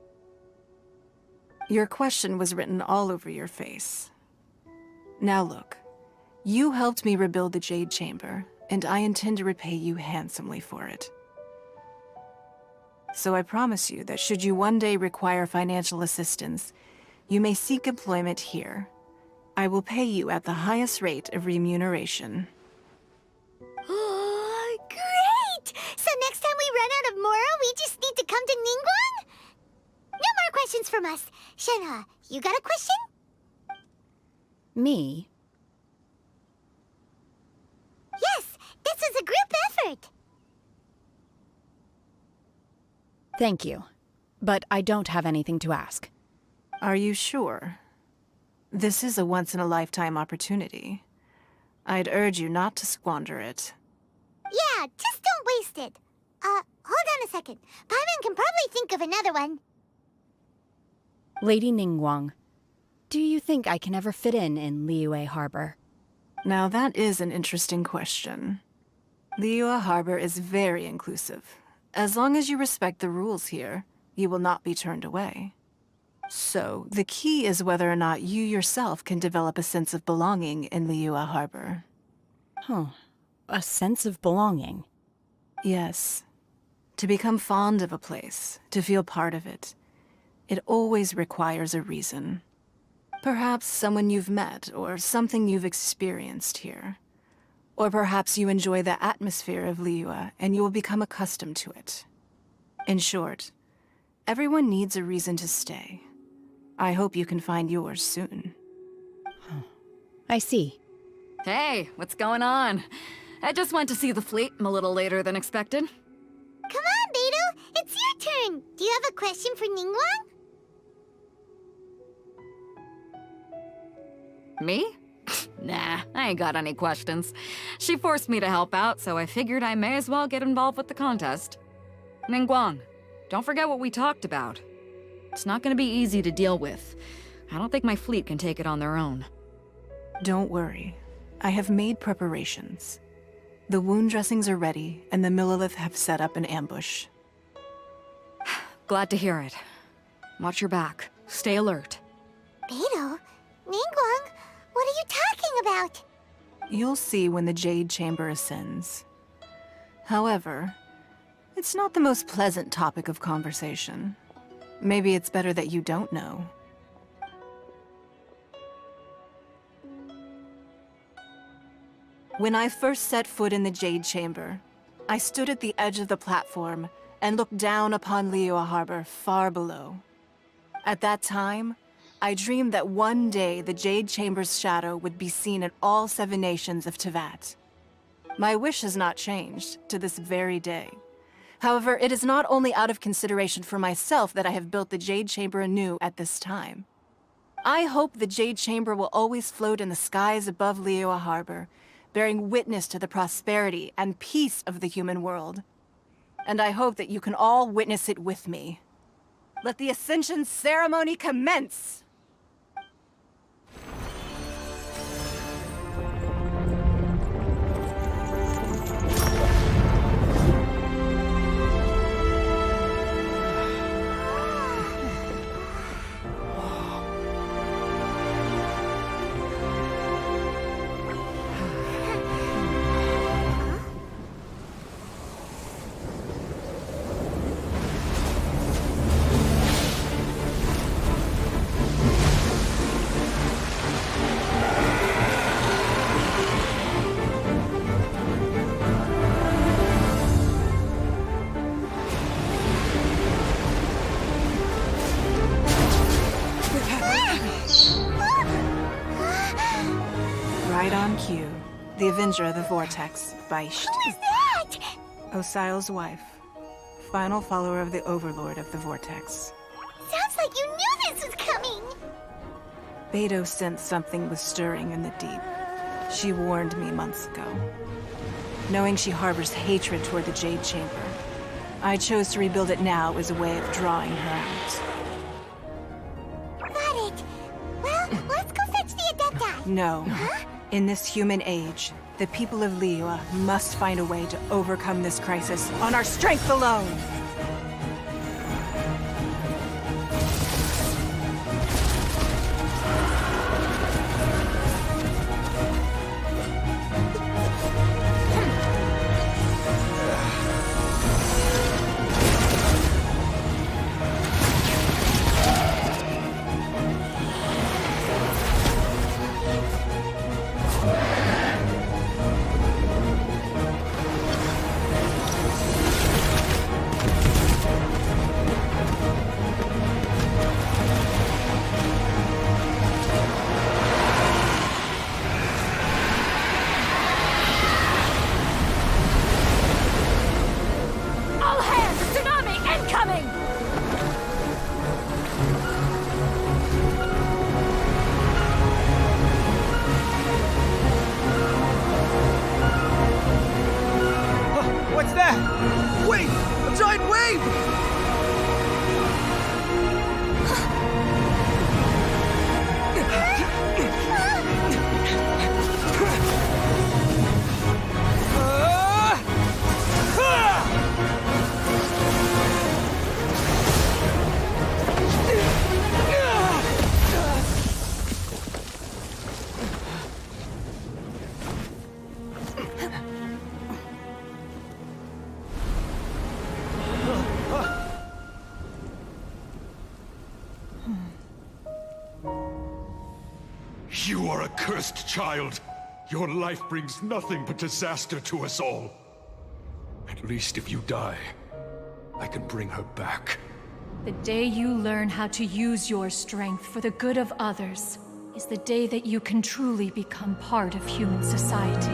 Your question was written all over your face. Now look, you helped me rebuild the Jade Chamber, and I intend to repay you handsomely for it. So I promise you that should you one day require financial assistance, you may seek employment here. I will pay you at the highest rate of remuneration. Oh, great! So next time we run out of Moro, we just need to come to Ningguang? No more questions from us. Shenhe, you got a question? Me? Yes, this is a group effort. Thank you. But I don't have anything to ask. Are you sure? This is a once-in-a-lifetime opportunity. I'd urge you not to squander it. Yeah, just don't waste it. Hold on a second. Paimon can probably think of another one. Lady Ningguang, do you think I can ever fit in Liyue Harbor? Now that is an interesting question. Liyue Harbor is very inclusive. As long as you respect the rules here, you will not be turned away. So, the key is whether or not you yourself can develop a sense of belonging in Liyue Harbor. Huh. A sense of belonging? Yes. To become fond of a place, to feel part of it, it always requires a reason. Perhaps someone you've met, or something you've experienced here. Or perhaps you enjoy the atmosphere of Liyue, and you will become accustomed to it. In short, everyone needs a reason to stay. I hope you can find yours soon. I see. Hey, what's going on? I just went to see the fleet a little later than expected. Come on, Beidou, it's your turn. Do you have a question for Ningguang? Me? Nah, I ain't got any questions. She forced me to help out, so I figured I may as well get involved with the contest. Ningguang, don't forget what we talked about. It's not gonna be easy to deal with. I don't think my fleet can take it on their own. Don't worry. I have made preparations. The wound dressings are ready, and the Millilith have set up an ambush. Glad to hear it. Watch your back. Stay alert. Beidou, Ningguang, what are you talking about? You'll see when the Jade Chamber ascends. However, it's not the most pleasant topic of conversation. Maybe it's better that you don't know. When I first set foot in the Jade Chamber, I stood at the edge of the platform and looked down upon Liyue Harbor far below. At that time, I dreamed that one day the Jade Chamber's shadow would be seen in all 7 nations of Teyvat. My wish has not changed to this very day. However, it is not only out of consideration for myself that I have built the Jade Chamber anew at this time. I hope the Jade Chamber will always float in the skies above Liyue Harbor, bearing witness to the prosperity and peace of the human world. And I hope that you can all witness it with me. Let the Ascension ceremony commence! Q, the Avenger of the Vortex, Beisht. Who is that? Osial's wife, final follower of the Overlord of the Vortex. Sounds like you knew this was coming. Beidou sensed something was stirring in the deep. She warned me months ago. Knowing she harbors hatred toward the Jade Chamber, I chose to rebuild it now as a way of drawing her out. Got it. Well, let's go fetch the Adepti. No. Huh? In this human age, the people of Liyue must find a way to overcome this crisis on our strength alone! What's that? Wait! A giant wave! You are a cursed child. Your life brings nothing but disaster to us all. At least if you die, I can bring her back. The day you learn how to use your strength for the good of others is the day that you can truly become part of human society.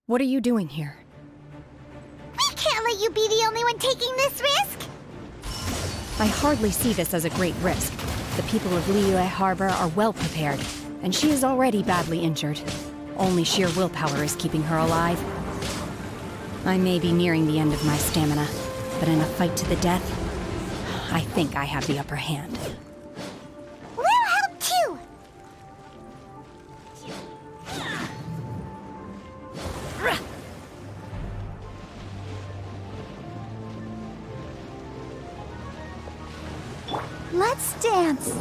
What are you doing here? We can't let you be the only one taking this risk! I hardly see this as a great risk. The people of Liyue Harbor are well prepared, and she is already badly injured. Only sheer willpower is keeping her alive. I may be nearing the end of my stamina, but in a fight to the death, I think I have the upper hand. We'll help too! Let's dance.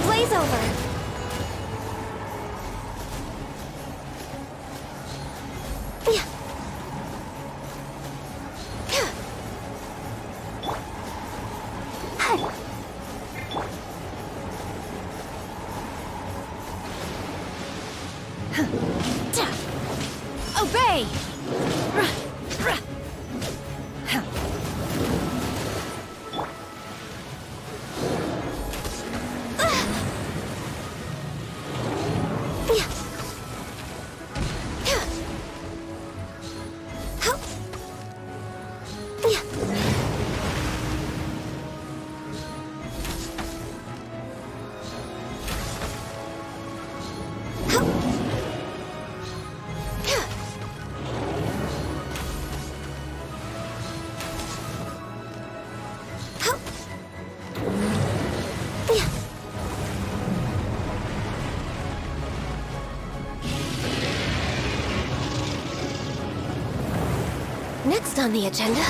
Blaze over. Obey! Next on the agenda...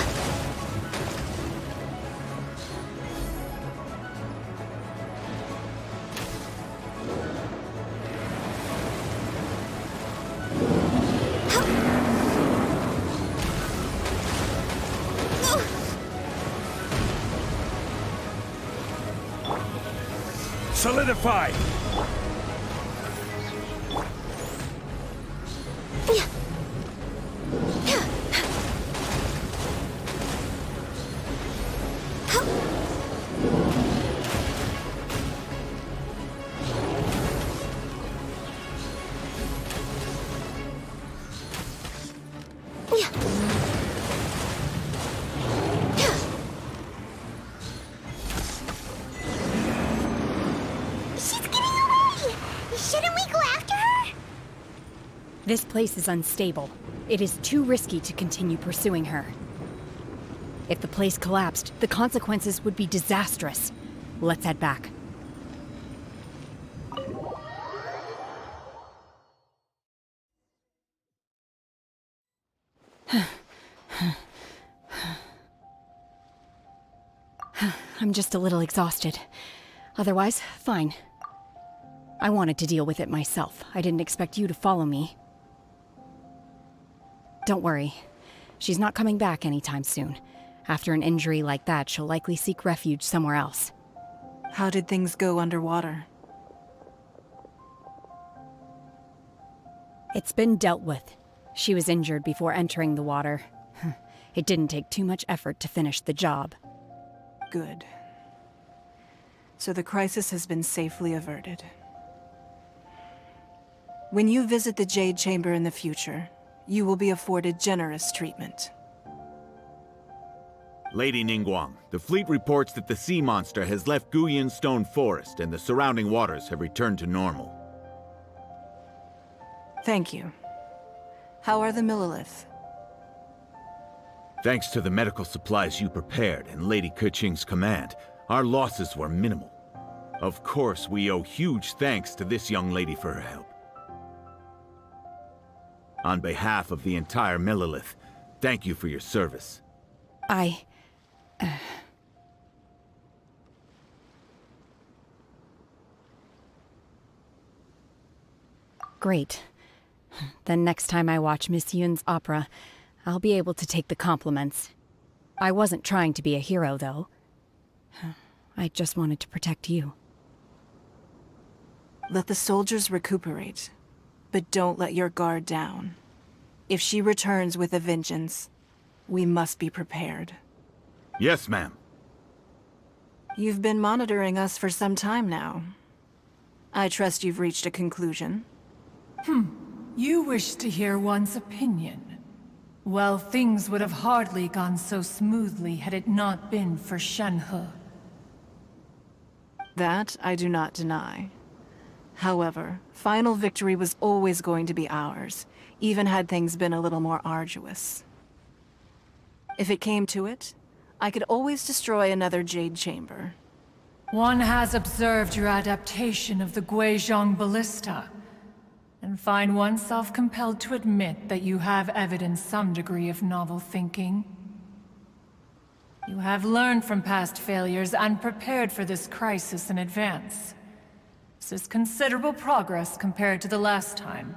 Solidify! This place is unstable. It is too risky to continue pursuing her. If the place collapsed, the consequences would be disastrous. Let's head back. I'm just a little exhausted. Otherwise, fine. I wanted to deal with it myself. I didn't expect you to follow me. Don't worry. She's not coming back anytime soon. After an injury like that, she'll likely seek refuge somewhere else. How did things go underwater? It's been dealt with. She was injured before entering the water. It didn't take too much effort to finish the job. Good. So the crisis has been safely averted. When you visit the Jade Chamber in the future, you will be afforded generous treatment. Lady Ningguang, the fleet reports that the sea monster has left Guyan Stone Forest and the surrounding waters have returned to normal. Thank you. How are the Millilith? Thanks to the medical supplies you prepared and Lady Keqing's command, our losses were minimal. Of course, we owe huge thanks to this young lady for her help. On behalf of the entire Millilith, thank you for your service. Great. Then next time I watch Miss Yun's opera, I'll be able to take the compliments. I wasn't trying to be a hero, though. I just wanted to protect you. Let the soldiers recuperate. But don't let your guard down. If she returns with a vengeance, we must be prepared. Yes, ma'am. You've been monitoring us for some time now. I trust you've reached a conclusion. You wish to hear one's opinion. Well, things would have hardly gone so smoothly had it not been for Shenhe. That I do not deny. However, final victory was always going to be ours, even had things been a little more arduous. If it came to it, I could always destroy another Jade Chamber. One has observed your adaptation of the Guizhong Ballista, and find oneself compelled to admit that you have evidenced some degree of novel thinking. You have learned from past failures and prepared for this crisis in advance. This is considerable progress compared to the last time.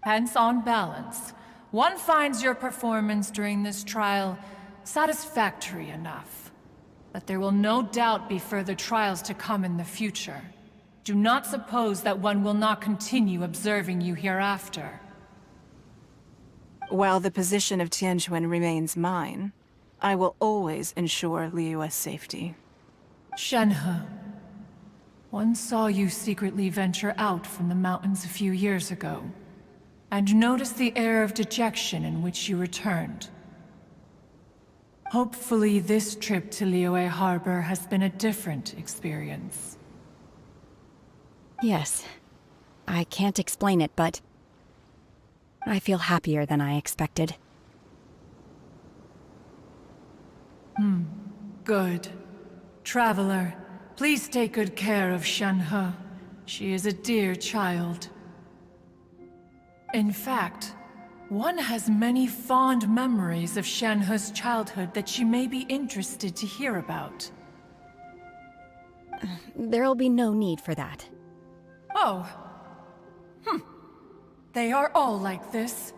Hence, on balance, one finds your performance during this trial satisfactory enough. But there will no doubt be further trials to come in the future. Do not suppose that one will not continue observing you hereafter. While the position of Tianquan remains mine, I will always ensure Liyue's safety. Shenhe, one saw you secretly venture out from the mountains a few years ago, and noticed the air of dejection in which you returned. Hopefully this trip to Liyue Harbor has been a different experience. Yes. I can't explain it, but I feel happier than I expected. Good. Traveler, please take good care of Shenhe. She is a dear child. In fact, One has many fond memories of Shenhe's childhood that she may be interested to hear about. There'll be no need for that. Oh. They are all like this.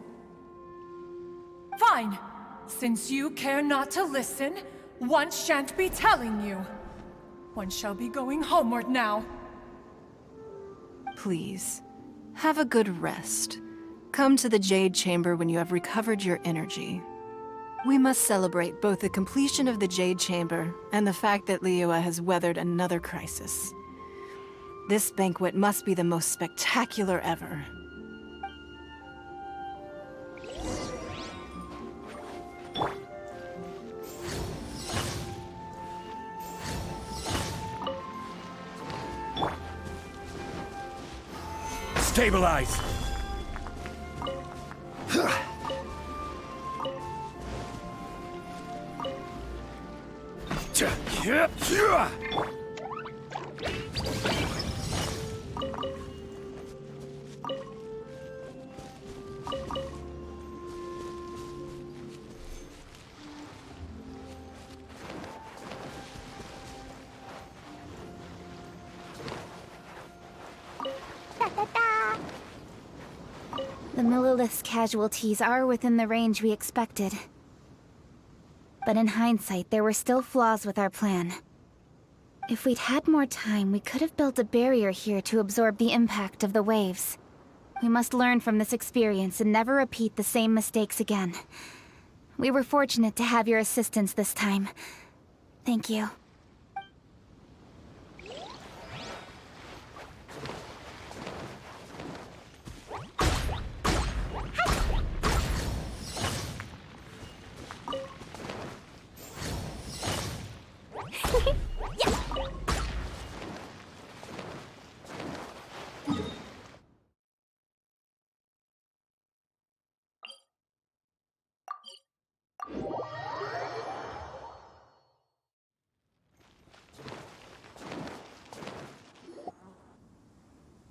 Fine. Since you care not to listen, one shan't be telling you. One shall be going homeward now. Please, have a good rest. Come to the Jade Chamber when you have recovered your energy. We must celebrate both the completion of the Jade Chamber and the fact that Liyue has weathered another crisis. This banquet must be the most spectacular ever. Stabilize! The Millilith's casualties are within the range we expected. But in hindsight, there were still flaws with our plan. If we'd had more time, we could have built a barrier here to absorb the impact of the waves. We must learn from this experience and never repeat the same mistakes again. We were fortunate to have your assistance this time. Thank you.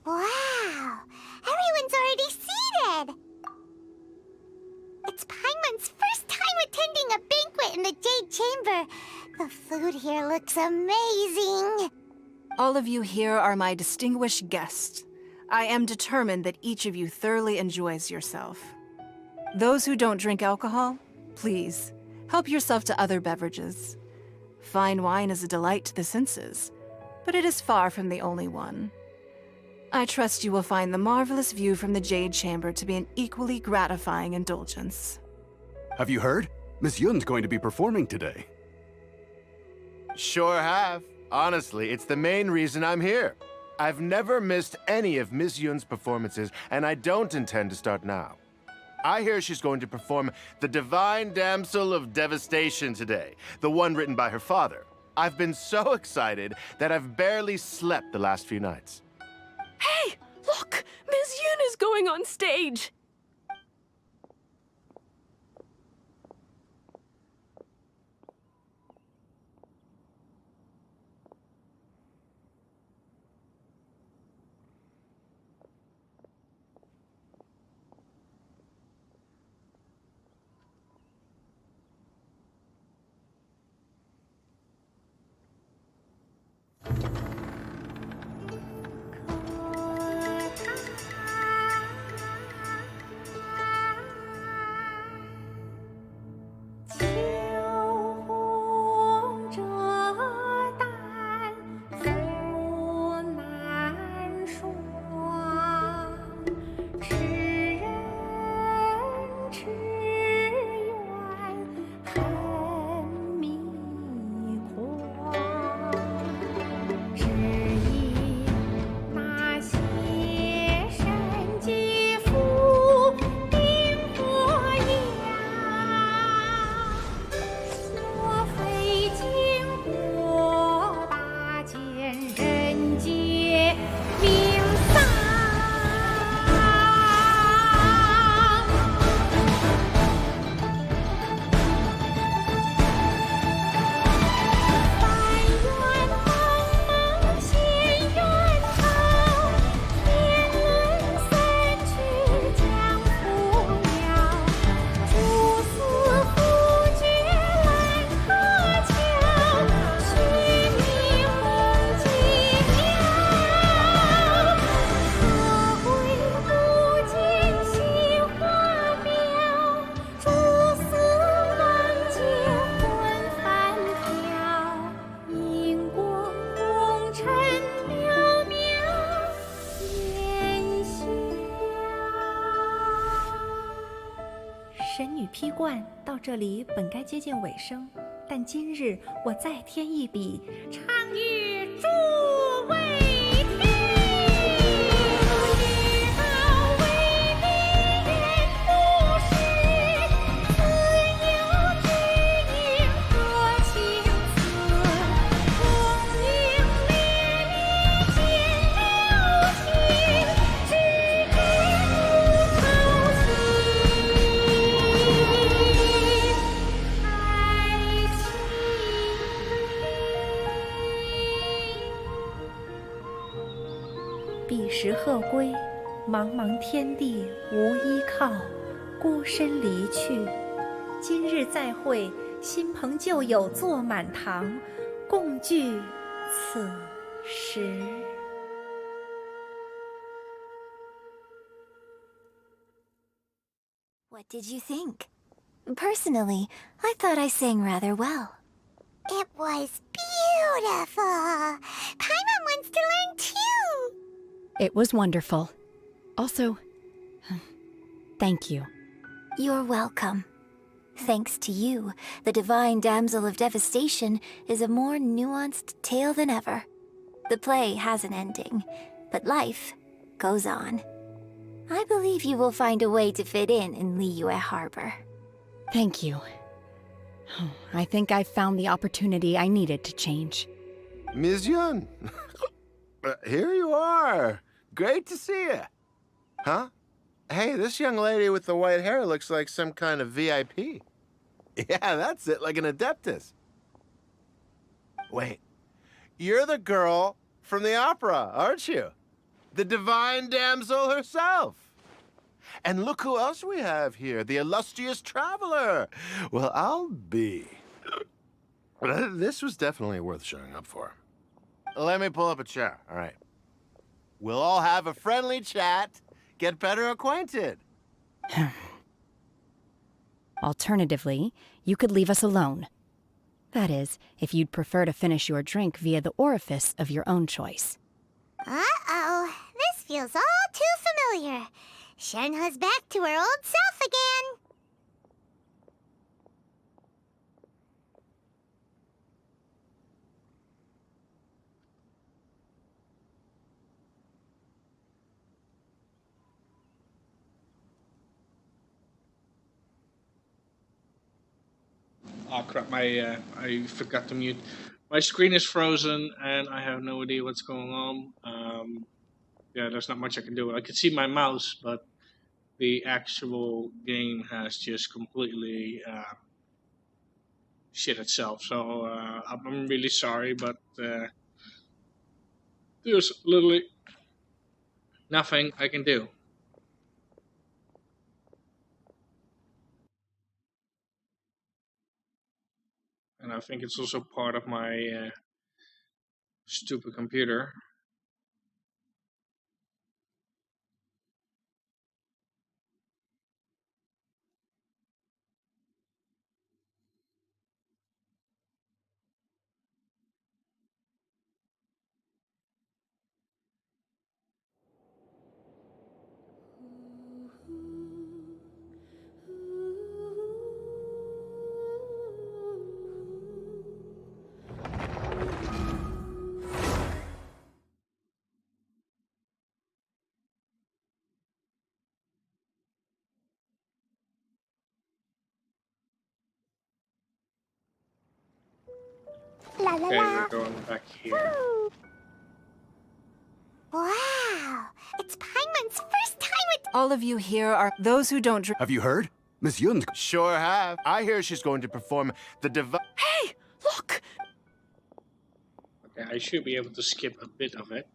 Wow! Everyone's already seated! It's Paimon's first time attending a banquet in the Jade Chamber. The food here looks amazing. All of you here are my distinguished guests. I am determined that each of you thoroughly enjoys yourself. Those who don't drink alcohol, please, help yourself to other beverages. Fine wine is a delight to the senses, but it is far from the only one. I trust you will find the marvelous view from the Jade Chamber to be an equally gratifying indulgence. Have you heard? Miss Yun's going to be performing today. Sure have. Honestly, it's the main reason I'm here. I've never missed any of Miss Yun's performances, and I don't intend to start now. I hear she's going to perform The Divine Damsel of Devastation today, the one written by her father. I've been so excited that I've barely slept the last few nights. Hey, look! Miss Yun is going on stage! 神女披冠到这里本该接近尾声，但今日我再添一笔，唱与诸位听，道为敌人不是，自有知音和情思，功名烈烈见了情，只知不偷心。彼时鹤归，茫茫天地无依靠，孤身离去。今日再会，新朋旧友坐满堂，共聚此时。What did you think? Personally, I thought I sang rather well. It was beautiful. Paimon wants to learn too. It was wonderful. Also, thank you. You're welcome. Thanks to you, the Divine Damsel of Devastation is a more nuanced tale than ever. The play has an ending, but life goes on. I believe you will find a way to fit in Liyue Harbor. Thank you. I think I've found the opportunity I needed to change. Ms. Yun, here you are. Great to see you. Huh? Hey, this young lady with the white hair looks like some kind of VIP. Yeah, that's it, like an Adeptus. Wait, you're the girl from the opera, aren't you? The Divine Damsel herself. And look who else we have here, the illustrious traveler. Well, I'll be. This was definitely worth showing up for. Let me pull up a chair, all right. We'll all have a friendly chat, get better acquainted. Alternatively, you could leave us alone. That is, if you'd prefer to finish your drink via the orifice of your own choice. Uh-oh, this feels all too familiar. Shenhe's back to her old self again. Oh crap, I forgot to mute. My screen is frozen and I have no idea what's going on. Yeah, there's not much I can do. I can see my mouse, but the actual game has just completely shit itself. So I'm really sorry, but there's literally nothing I can do. And I think it's also part of my stupid computer. La la Okay, la. we're going back here. Wow, it's Paimon's first time at... All of you here are those who don't drink. Have you heard? Miss Yun. Sure have. I hear she's going to perform the Hey, look! Okay, I should be able to skip a bit of it.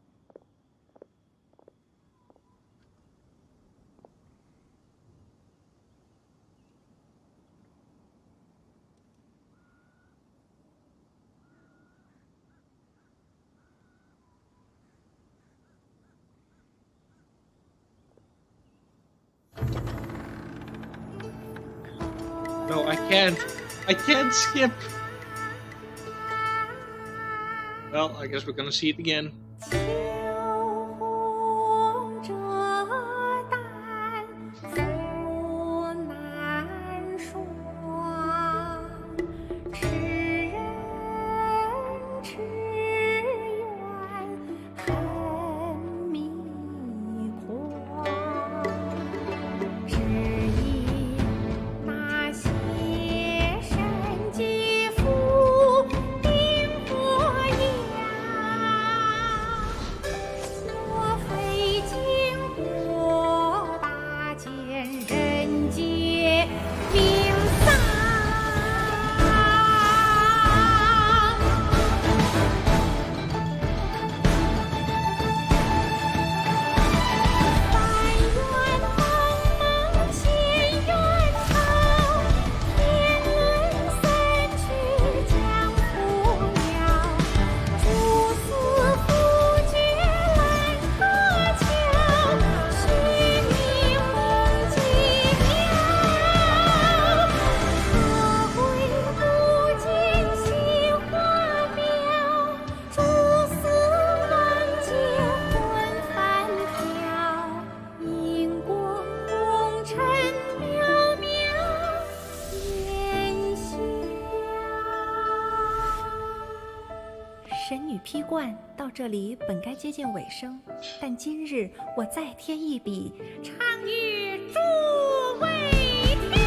No, I can't. I can't skip. Well, I guess we're gonna see it again. 批冠到这里本该接近尾声，但今日我再添一笔，唱与诸位听。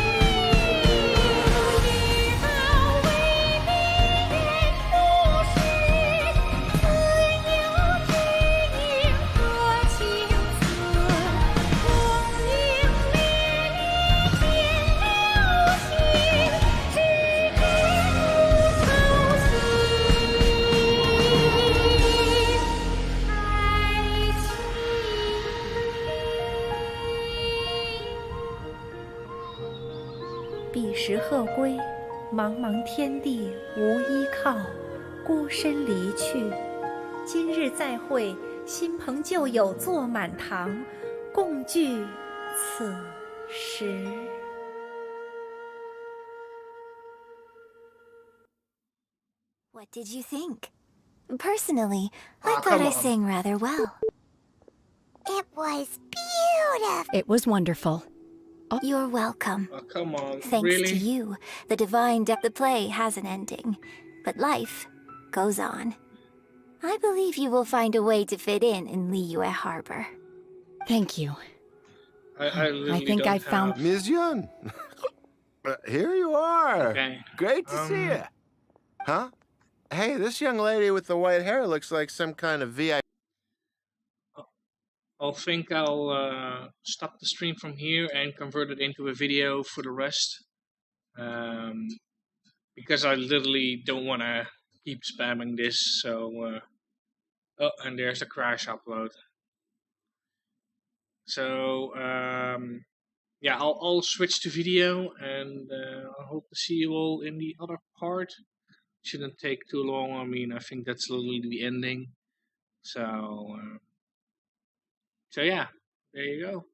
彼时鹤归，茫茫天地无依靠，孤身离去。今日再会，新朋旧友坐满堂，共聚此时。What did you think? Personally, I thought I sang rather well. It was beautiful. It was wonderful. You're welcome. Oh, come on, Thanks really? to you, the divine the play has an ending, but life goes on. I believe you will find a way to fit in Liyue Harbor. Thank you. I think I found... Ms. Yun! Here you are. Okay. Great to see you. Huh? Hey, this young lady with the white hair looks like some kind of VIP. I think I'll stop the stream from here and convert it into a video for the rest. Because I literally don't want to keep spamming this, so... oh, and there's the crash upload. So, yeah, I'll switch to video, and I hope to see you all in the other part. Shouldn't take too long. I mean, I think that's literally the ending. So yeah, there you go.